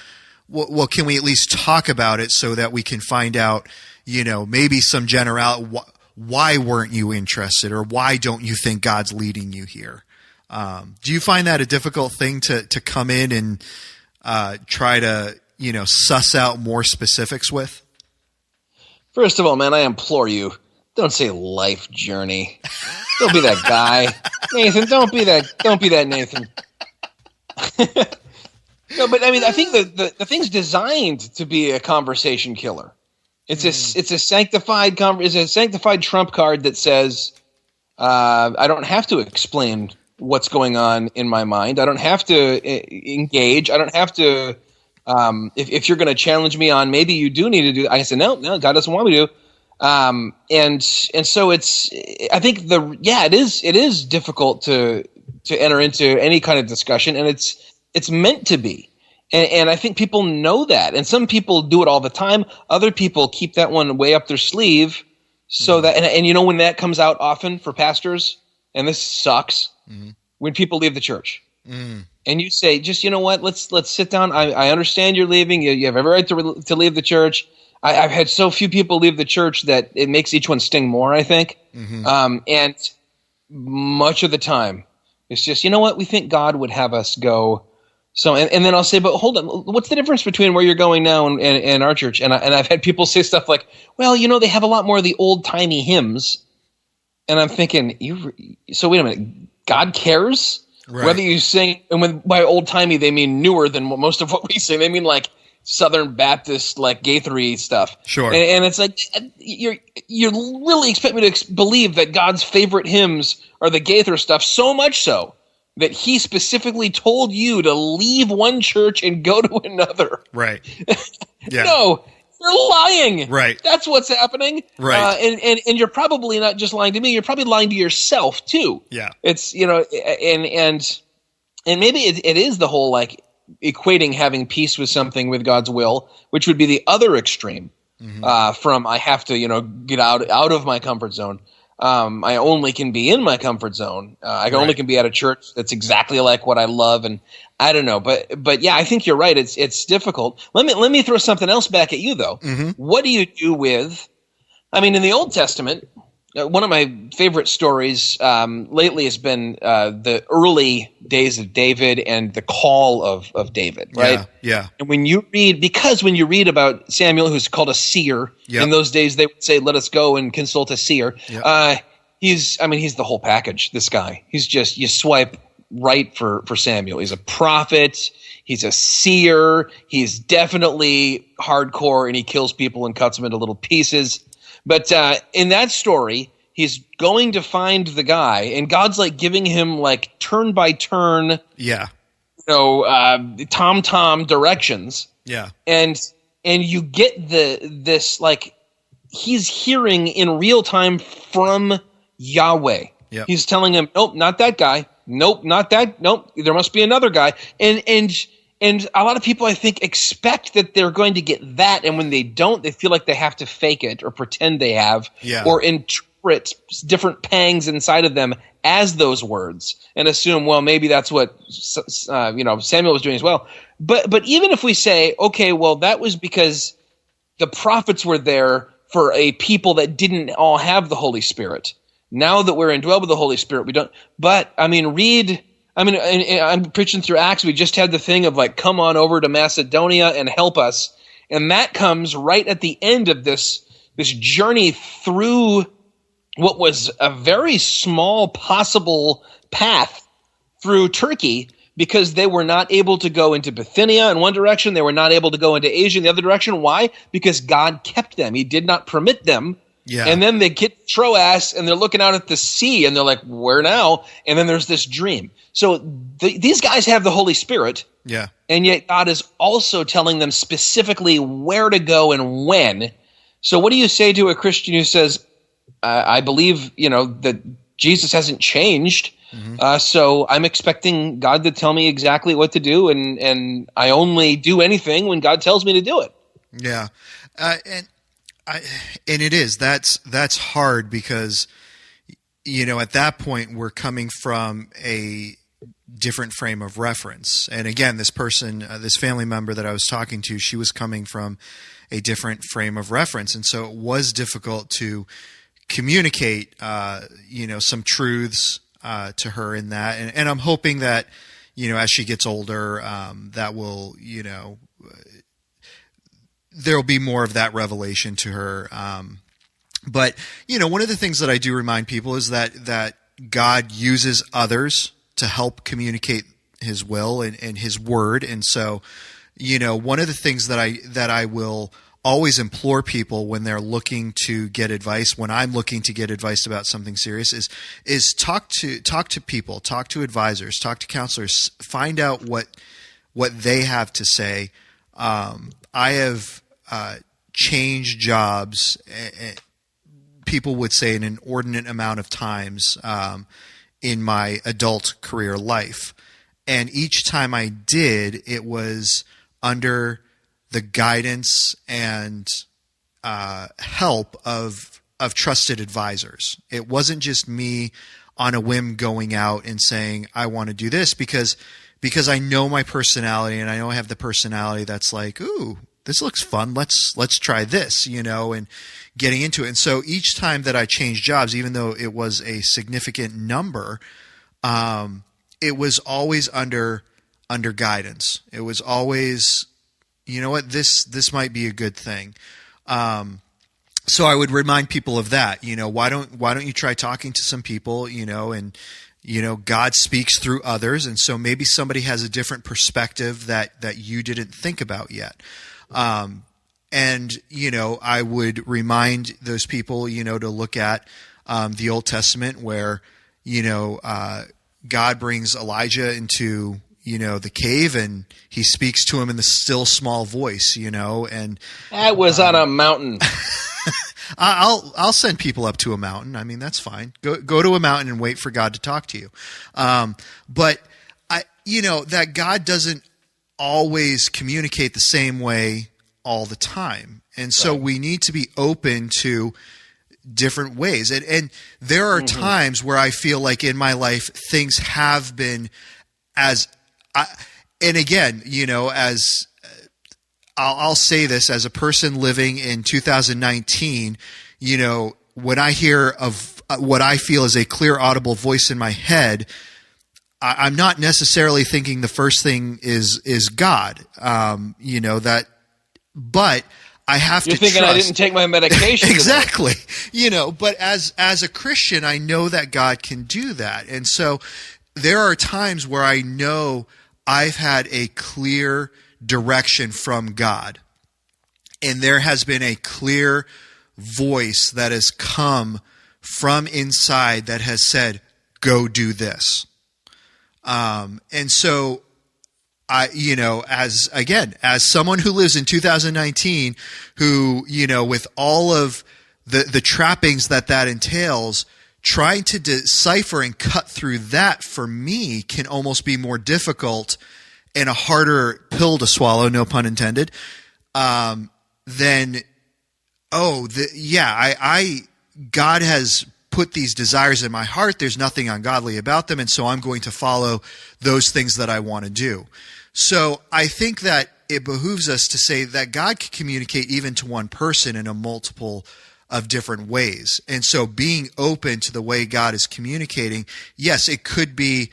well, can we at least talk about it so that we can find out, maybe some why weren't you interested, or why don't you think God's leading you here? Do you find that a difficult thing to come in and try to, suss out more specifics with? First of all, man, I implore you, don't say life journey. Don't be that guy. Nathan, don't be that Nathan. No, but I mean, I think the thing's designed to be a conversation killer. It's a sanctified trump card that says, I don't have to explain what's going on in my mind. I don't have to engage. I don't have to. If you're going to challenge me on, maybe you do need to do that. I said, no, God doesn't want me to. And so I think it is difficult to enter into any kind of discussion, and it's meant to be. And I think people know that. And some people do it all the time. Other people keep that one way up their sleeve so that, and when that comes out often for pastors, and this sucks, when people leave the church. And you say, just, what, let's sit down. I understand you're leaving. You have every right to leave the church. I've had so few people leave the church that it makes each one sting more, I think. And much of the time, it's just, we think God would have us go. So, and then I'll say, but hold on, what's the difference between where you're going now and our church? And I've had people say stuff like, well, they have a lot more of the old-timey hymns. And I'm thinking, so wait a minute, God cares? Right. Whether you sing, and by old-timey they mean newer than most of what we sing. They mean like Southern Baptist, like Gaither-y stuff. Sure. And it's like, you really expect me to believe that God's favorite hymns are the Gaither stuff, so much so that he specifically told you to leave one church and go to another. Right. Yeah. No, you're lying. Right. That's what's happening. Right. And you're probably not just lying to me. You're probably lying to yourself too. Yeah. It's, and maybe it is the whole like equating having peace with something with God's will, which would be the other extreme from I have to, get out of my comfort zone. I only can be in my comfort zone. I only can be at a church that's exactly like what I love, and I don't know. But yeah, I think you're right. It's difficult. Let me throw something else back at you though. What do you do with? I mean, in the Old Testament, one of my favorite stories lately has been the early days of David and the call of David, right? Yeah. And when you read about Samuel, who's called a seer, in those days they would say, "Let us go and consult a seer." Yep. He's the whole package. This guy, he's just, you swipe right for Samuel. He's a prophet. He's a seer. He's definitely hardcore, and he kills people and cuts them into little pieces. But in that story, he's going to find the guy, and God's like giving him like turn by turn, tom directions. Yeah, and you get this like he's hearing in real time from Yahweh. Yep. He's telling him, nope, not that guy. Nope, not that. Nope, there must be another guy. And a lot of people, I think, expect that they're going to get that, and when they don't, they feel like they have to fake it or pretend they have, or interpret different pangs inside of them as those words, and assume, well, maybe that's what Samuel was doing as well. But even if we say, okay, well, that was because the prophets were there for a people that didn't all have the Holy Spirit. Now that we're indwelled with the Holy Spirit, we don't. But I mean, I'm preaching through Acts. We just had the thing of like, come on over to Macedonia and help us. And that comes right at the end of this journey through what was a very small possible path through Turkey, because they were not able to go into Bithynia in one direction. They were not able to go into Asia in the other direction. Why? Because God kept them. He did not permit them. Yeah. And then they get Troas, and they're looking out at the sea, and they're like, where now? And then there's this dream. So these guys have the Holy Spirit, and yet God is also telling them specifically where to go and when. So what do you say to a Christian who says, I believe, that Jesus hasn't changed. So I'm expecting God to tell me exactly what to do, and I only do anything when God tells me to do it. Yeah, and it is that's hard because at that point we're coming from a different frame of reference. And again, this person, this family member that I was talking to, she was coming from a different frame of reference, and so it was difficult to communicate, some truths to her in that. And I'm hoping that, as she gets older, that will, there'll be more of that revelation to her. But one of the things that I do remind people is that God uses others to help communicate His will and His word. And so, one of the things that I will always implore people when they're looking to get advice, when I'm looking to get advice about something serious, is talk to people, talk to advisors, talk to counselors, find out what they have to say. I have changed jobs, people would say an inordinate amount of times in my adult career life. And each time I did, it was under the guidance and help of trusted advisors. It wasn't just me on a whim going out and saying, I want to do this because I know my personality, and I know I have the personality that's like, ooh, this looks fun. Let's try this, and getting into it. And so each time that I changed jobs, even though it was a significant number, it was always under guidance. It was always, this might be a good thing. So I would remind people of that. Why don't you try talking to some people, and God speaks through others, and so maybe somebody has a different perspective that you didn't think about yet. And I would remind those people, to look at the Old Testament where God brings Elijah into the cave, and he speaks to him in the still small voice, and that was on a mountain. I'll send people up to a mountain. I mean, that's fine. Go to a mountain and wait for God to talk to you. But that God doesn't always communicate the same way all the time. And so we need to be open to different ways. And there are times where I feel like in my life, things have been and again, as I'll say this as a person living in 2019, when I hear of what I feel is a clear audible voice in my head, I'm not necessarily thinking the first thing is God, but I have You're to thinking trust. I didn't take my medication. Exactly. But as a Christian, I know that God can do that. And so there are times where I know I've had a clear direction from God, and there has been a clear voice that has come from inside that has said, go do this. And so as someone who lives in 2019, who, with all of the trappings that entails, trying to decipher and cut through that for me can almost be more difficult and a harder pill to swallow, no pun intended, God has put these desires in my heart. There's nothing ungodly about them, and so I'm going to follow those things that I want to do. So I think that it behooves us to say that God can communicate even to one person in a multiple of different ways. And so being open to the way God is communicating, yes, it could be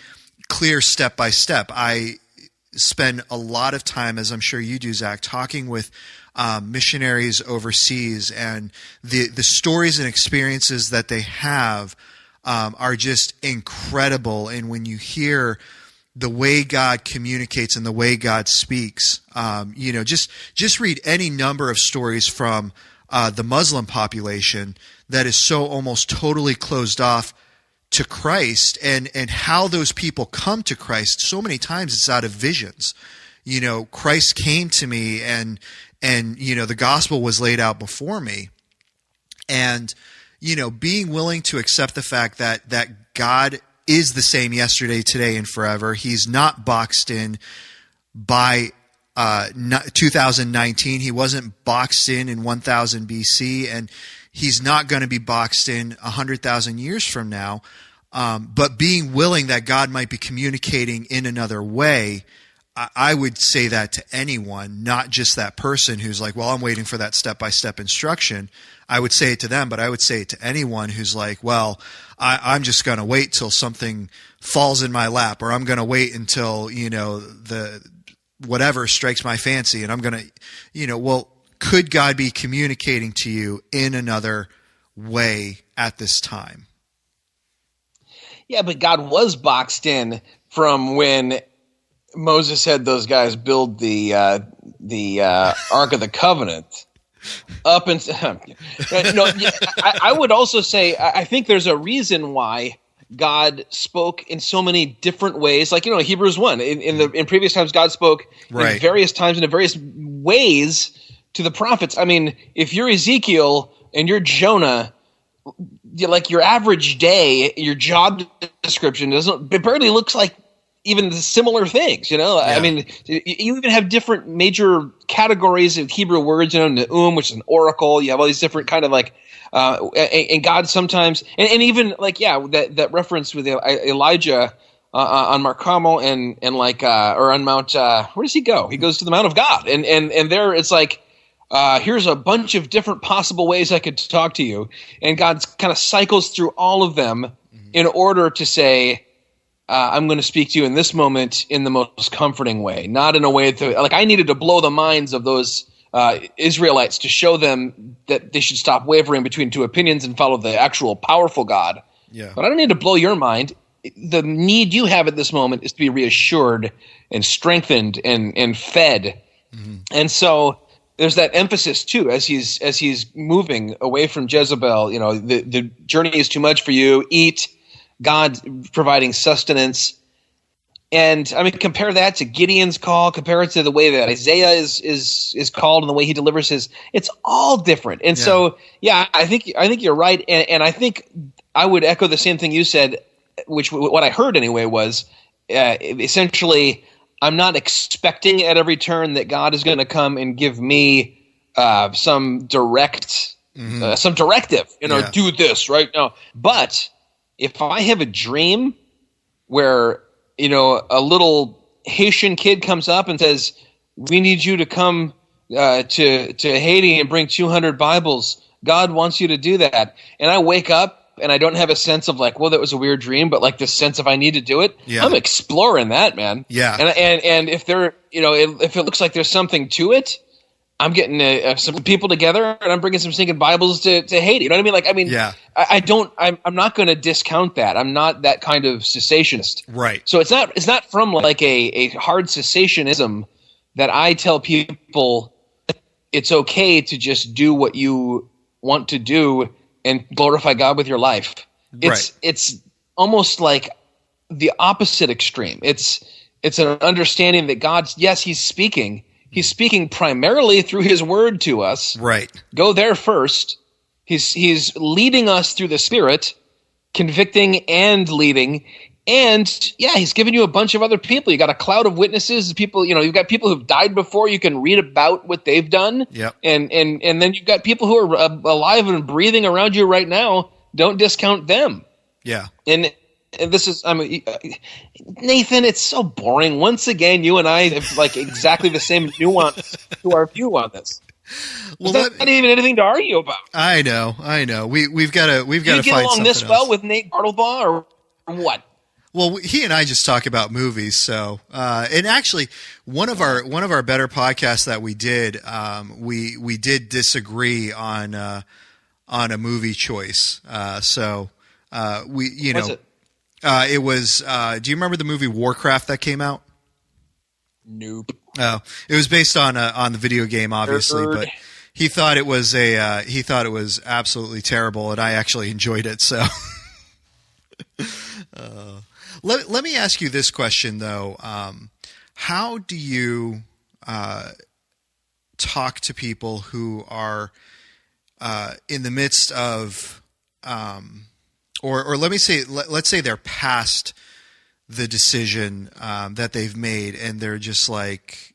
clear step by step. I spend a lot of time, as I'm sure you do, Zach, talking with missionaries overseas, and the stories and experiences that they have are just incredible. And when you hear the way God communicates and the way God speaks, just read any number of stories from the Muslim population that is so almost totally closed off to Christ, and how those people come to Christ. So many times it's out of visions. Christ came to me, and the gospel was laid out before me. And, being willing to accept the fact that God is the same yesterday, today, and forever. He's not boxed in by 2019. He wasn't boxed in 1000 BC, and he's not going to be boxed in 100,000 years from now. But being willing that God might be communicating in another way, I would say that to anyone, not just that person who's like, well, I'm waiting for that step-by-step instruction. I would say it to them, but I would say it to anyone who's like, well, I'm just going to wait till something falls in my lap, or I'm going to wait until, the whatever strikes my fancy, and I'm going to, well, could God be communicating to you in another way at this time? Yeah, but God was boxed in from when Moses had those guys build the Ark of the Covenant up and I would also say I think there's a reason why God spoke in so many different ways. Like, Hebrews 1 in previous times God spoke in various times and in various ways to the prophets. I mean, if you're Ezekiel and you're Jonah, like your average day, your job description it barely looks like even the similar things, Yeah. I mean, you even have different major categories of Hebrew words, Ne'um, which is an oracle. You have all these different kind of like, and God sometimes, and even like, that reference with Elijah on Mount Carmel and or on Mount, where does he go? He goes to the Mount of God. And there it's like, here's a bunch of different possible ways I could talk to you. And God kind of cycles through all of them in order to say, I'm going to speak to you in this moment in the most comforting way, not in a way that, like, I needed to blow the minds of those Israelites to show them that they should stop wavering between two opinions and follow the actual powerful God. Yeah. But I don't need to blow your mind. The need you have at this moment is to be reassured and strengthened and fed. Mm-hmm. And so there's that emphasis too, as he's moving away from Jezebel. The journey is too much for you. Eat. God providing sustenance. And I mean, compare that to Gideon's call, compare it to the way that Isaiah is called and the way he delivers his, it's all different. And so, I think you're right. And I think I would echo the same thing you said, which what I heard anyway was essentially, I'm not expecting at every turn that God is going to come and give me some directive, do this right now. But if I have a dream where, a little Haitian kid comes up and says, we need you to come to Haiti and bring 200 Bibles. God wants you to do that. And I wake up and I don't have a sense of like, well, that was a weird dream, but like this sense of I need to do it. Yeah. I'm exploring that, man. Yeah. And if there, if it looks like there's something to it, I'm getting some people together and I'm bringing some stinking Bibles to Haiti. You know what I mean? I'm not going to discount that. I'm not that kind of cessationist. Right. So it's not from like a hard cessationism that I tell people it's okay to just do what you want to do and glorify God with your life. It's almost like the opposite extreme. It's an understanding that He's speaking. He's speaking primarily through his word to us. Right. Go there first. He's leading us through the Spirit, convicting and leading. And he's given you a bunch of other people. You got a cloud of witnesses, people, you've got people who've died before. You can read about what they've done. Yep. And then you've got people who are alive and breathing around you right now. Don't discount them. Yeah. And this is, Nathan, it's so boring. Once again, you and I have like exactly the same nuance to our view on this. Well, that's not even anything to argue about. I know. We've got to find something else. You get along this well with Nate Bartlebaugh or what? Well, he and I just talk about movies. So, and actually, one of our better podcasts that we did, we did disagree on a movie choice. What's it? It was. Do you remember the movie Warcraft that came out? Nope. Oh, it was based on the video game, obviously, but he thought it was absolutely terrible, and I actually enjoyed it. So, let me ask you this question though: how do you talk to people who are in the midst of or let me say, let's say they're past the decision that they've made, and they're just like,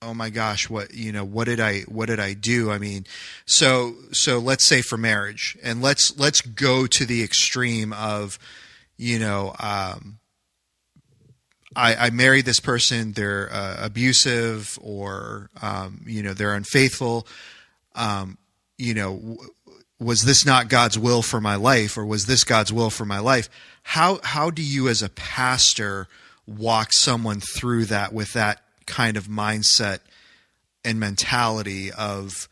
oh my gosh, what did I do? I mean, so let's say for marriage, and let's go to the extreme of, I married this person, they're abusive, or they're unfaithful. Was this not God's will for my life, or was this God's will for my life? How do you as a pastor walk someone through that with that kind of mindset and mentality of,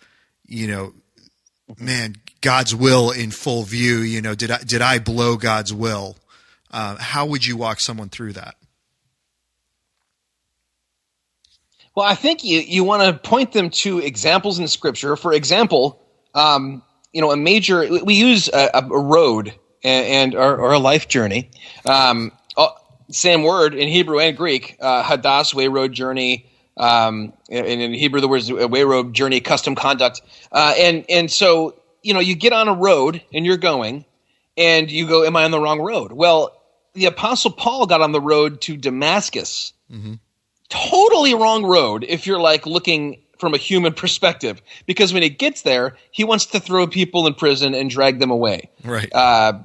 man, God's will in full view, did I blow God's will? How would you walk someone through that? Well, I think you want to point them to examples in Scripture. For example, we use a road or a life journey. Same word in Hebrew and Greek, hadas, way, road, journey. And in Hebrew, the word is way, road, journey, custom, conduct. And so, you get on a road and you're going, and you go, am I on the wrong road? Well, the Apostle Paul got on the road to Damascus. Mm-hmm. Totally wrong road if you're like looking from a human perspective, because when he gets there, he wants to throw people in prison and drag them away. Right.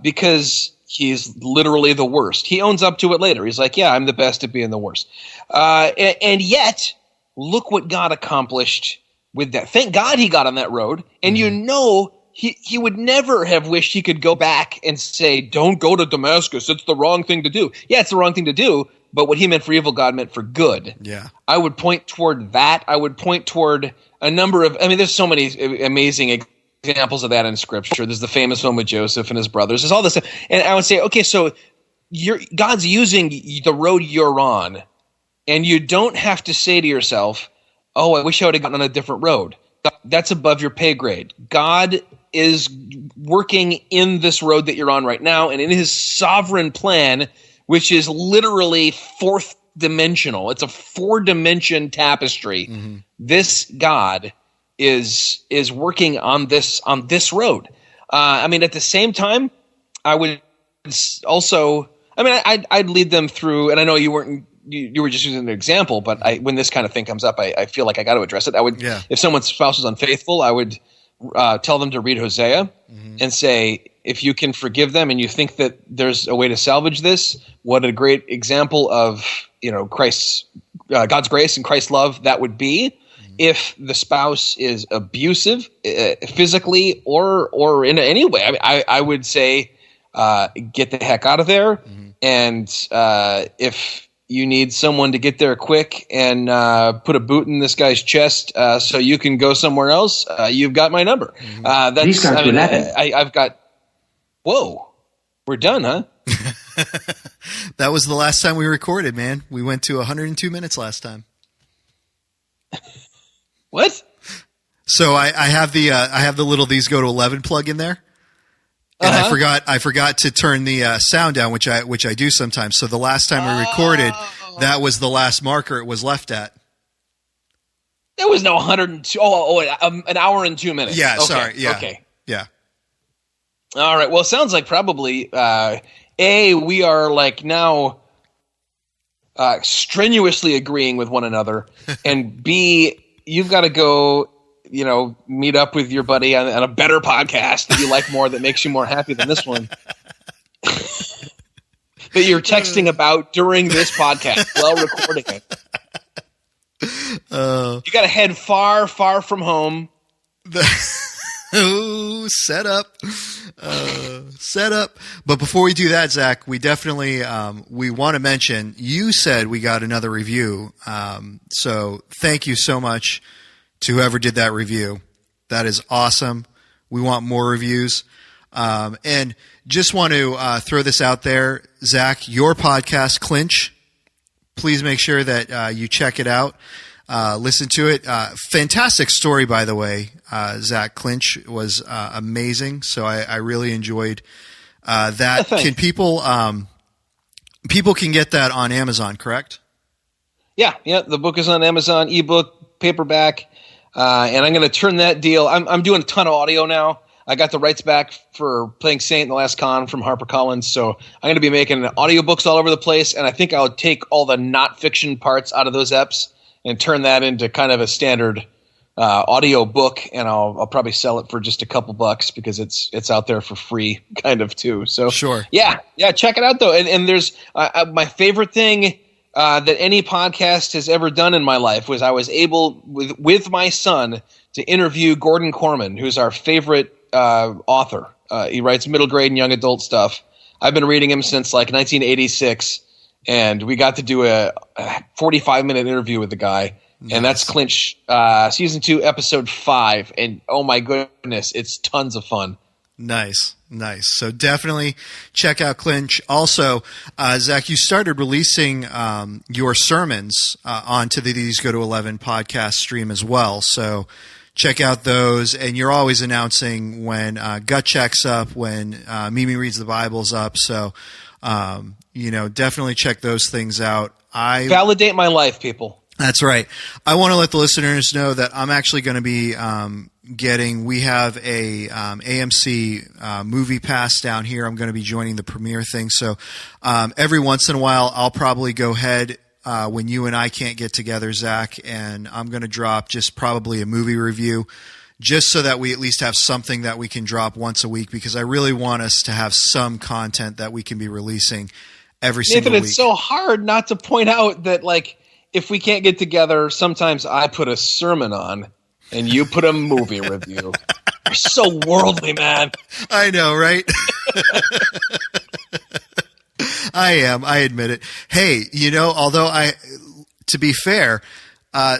Because he's literally the worst. He owns up to it later. He's like, yeah, I'm the best at being the worst. And yet, look what God accomplished with that. Thank God he got on that road. And he would never have wished he could go back and say, don't go to Damascus. It's the wrong thing to do. Yeah, it's the wrong thing to do. But what he meant for evil, God meant for good. Yeah. I would point toward that. I would point toward a number of – there's so many amazing examples of that in Scripture. There's the famous one with Joseph and his brothers. There's all this stuff. And I would say, okay, so God's using the road you're on, and you don't have to say to yourself, oh, I wish I would have gotten on a different road. That's above your pay grade. God is working in this road that you're on right now, and in his sovereign plan – which is literally fourth dimensional. It's a 4-dimension tapestry. Mm-hmm. This God is working on this road. At the same time, I would also. I'd lead them through. And I know you weren't. You were just using an example, but when this kind of thing comes up, I feel like I got to address it. I would. Yeah. If someone's spouse is unfaithful, I would tell them to read Hosea and say, if you can forgive them and you think that there's a way to salvage this, what a great example of Christ's God's grace and Christ's love that would be. Mm-hmm. If the spouse is abusive physically or in any way, I would say get the heck out of there. Mm-hmm. And if you need someone to get there quick and put a boot in this guy's chest so you can go somewhere else, you've got my number. Mm-hmm. These guys were laughing. I've got. Whoa, we're done, huh? That was the last time we recorded, man. We went to 102 minutes last time. What? So I have the little these go to 11 plug in there, and I forgot to turn the sound down, which I do sometimes. So the last time we recorded, that was the last marker it was left at. There was no 102. An hour and 2 minutes. Yeah, okay. Sorry. Yeah. Okay. Yeah. All right. Well, it sounds like probably we are like now strenuously agreeing with one another, and B, you've got to go, meet up with your buddy on a better podcast that you like more, that makes you more happy than this one, that you're texting about during this podcast while recording it. You got to head far, far from home. Oh, set up. But before we do that, Zach, we definitely we want to mention, you said we got another review. So thank you so much to whoever did that review. That is awesome. We want more reviews. And just want to throw this out there, Zach, your podcast, Clinch. Please make sure that you check it out. Listen to it. Fantastic story, by the way. Zach, Clinch was amazing. So I really enjoyed that. Can people can get that on Amazon, correct? Yeah. The book is on Amazon, ebook, paperback, and I'm going to turn that deal. I'm doing a ton of audio now. I got the rights back for playing Saint in the last con from HarperCollins, so I'm going to be making audiobooks all over the place, and I think I'll take all the not fiction parts out of those eps and turn that into kind of a standard audio book, and I'll probably sell it for just a couple bucks because it's out there for free, kind of too. So sure, yeah, check it out though. And there's my favorite thing that any podcast has ever done in my life was I was able with my son to interview Gordon Corman, who's our favorite author. He writes middle grade and young adult stuff. I've been reading him since like 1986, and we got to do a 45-minute interview with the guy. Nice. And that's Clinch season 2, episode 5. And oh my goodness, it's tons of fun. Nice. So definitely check out Clinch. Also, Zach, you started releasing your sermons onto the These Go to 11 podcast stream as well. So check out those. And you're always announcing when Gut Check's up, when Mimi Reads the Bible's up. So, definitely check those things out. Validate my life, people. That's right. I want to let the listeners know that I'm actually going to be we have a AMC movie pass down here. I'm going to be joining the premiere thing. So every once in a while, I'll probably go ahead when you and I can't get together, Zach, and I'm going to drop just probably a movie review just so that we at least have something that we can drop once a week, because I really want us to have some content that we can be releasing every single week. Nathan, it's so hard not to point out that, like, if we can't get together, sometimes I put a sermon on and you put a movie review. You're so worldly, man. I know, right? I am. I admit it. Hey, although to be fair,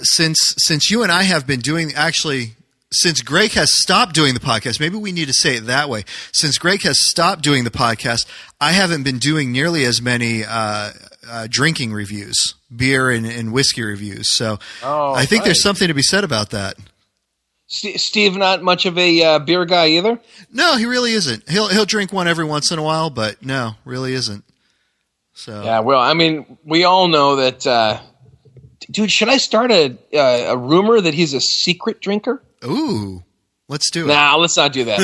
since you and I have been doing, actually, since Greg has stopped doing the podcast, maybe we need to say it that way. Since Greg has stopped doing the podcast, I haven't been doing nearly as many drinking reviews, beer and whiskey reviews. So I think there's something to be said about that. Steve, not much of a beer guy either? No, he really isn't. He'll drink one every once in a while, but no, really isn't. So yeah, well, I mean, we all know that. Dude, should I start a rumor that he's a secret drinker? Ooh, let's do it. Nah, let's not do that.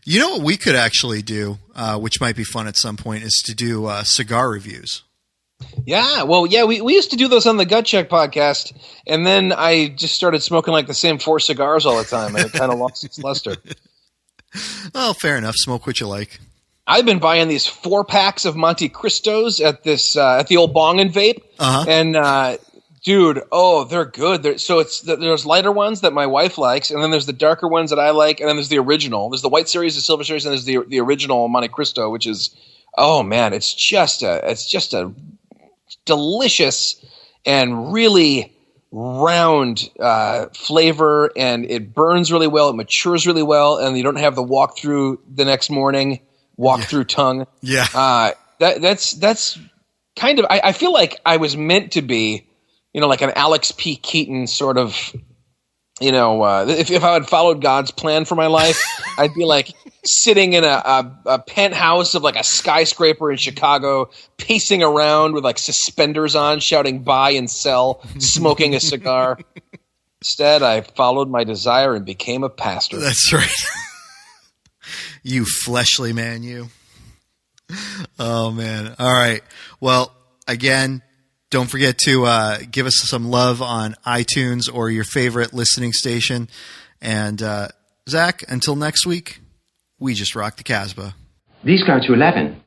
You know what we could actually do, which might be fun at some point, is to do cigar reviews. Yeah, well, we used to do those on the Gut Check podcast, and then I just started smoking like the same 4 cigars all the time, and it kind of lost its luster. Well, fair enough. Smoke what you like. I've been buying these 4-packs of Monte Cristos at the old Bong and Vape, and dude, they're good. There's lighter ones that my wife likes, and then there's the darker ones that I like, and then there's the original. There's the white series, the silver series, and there's the original Monte Cristo, which is, oh man, it's just a delicious and really round flavor, and it burns really well, it matures really well, and you don't have the walk through the next morning, through tongue. Yeah. That's kind of, I feel like I was meant to be, like an Alex P. Keaton sort of, if I had followed God's plan for my life, I'd be like sitting in a penthouse of like a skyscraper in Chicago, pacing around with like suspenders on, shouting buy and sell, smoking a cigar. Instead, I followed my desire and became a pastor. That's right. You fleshly man, you. Oh, man. All right. Well, again, don't forget to give us some love on iTunes or your favorite listening station. And Zach, until next week, we just rock the Casbah. These go to 11.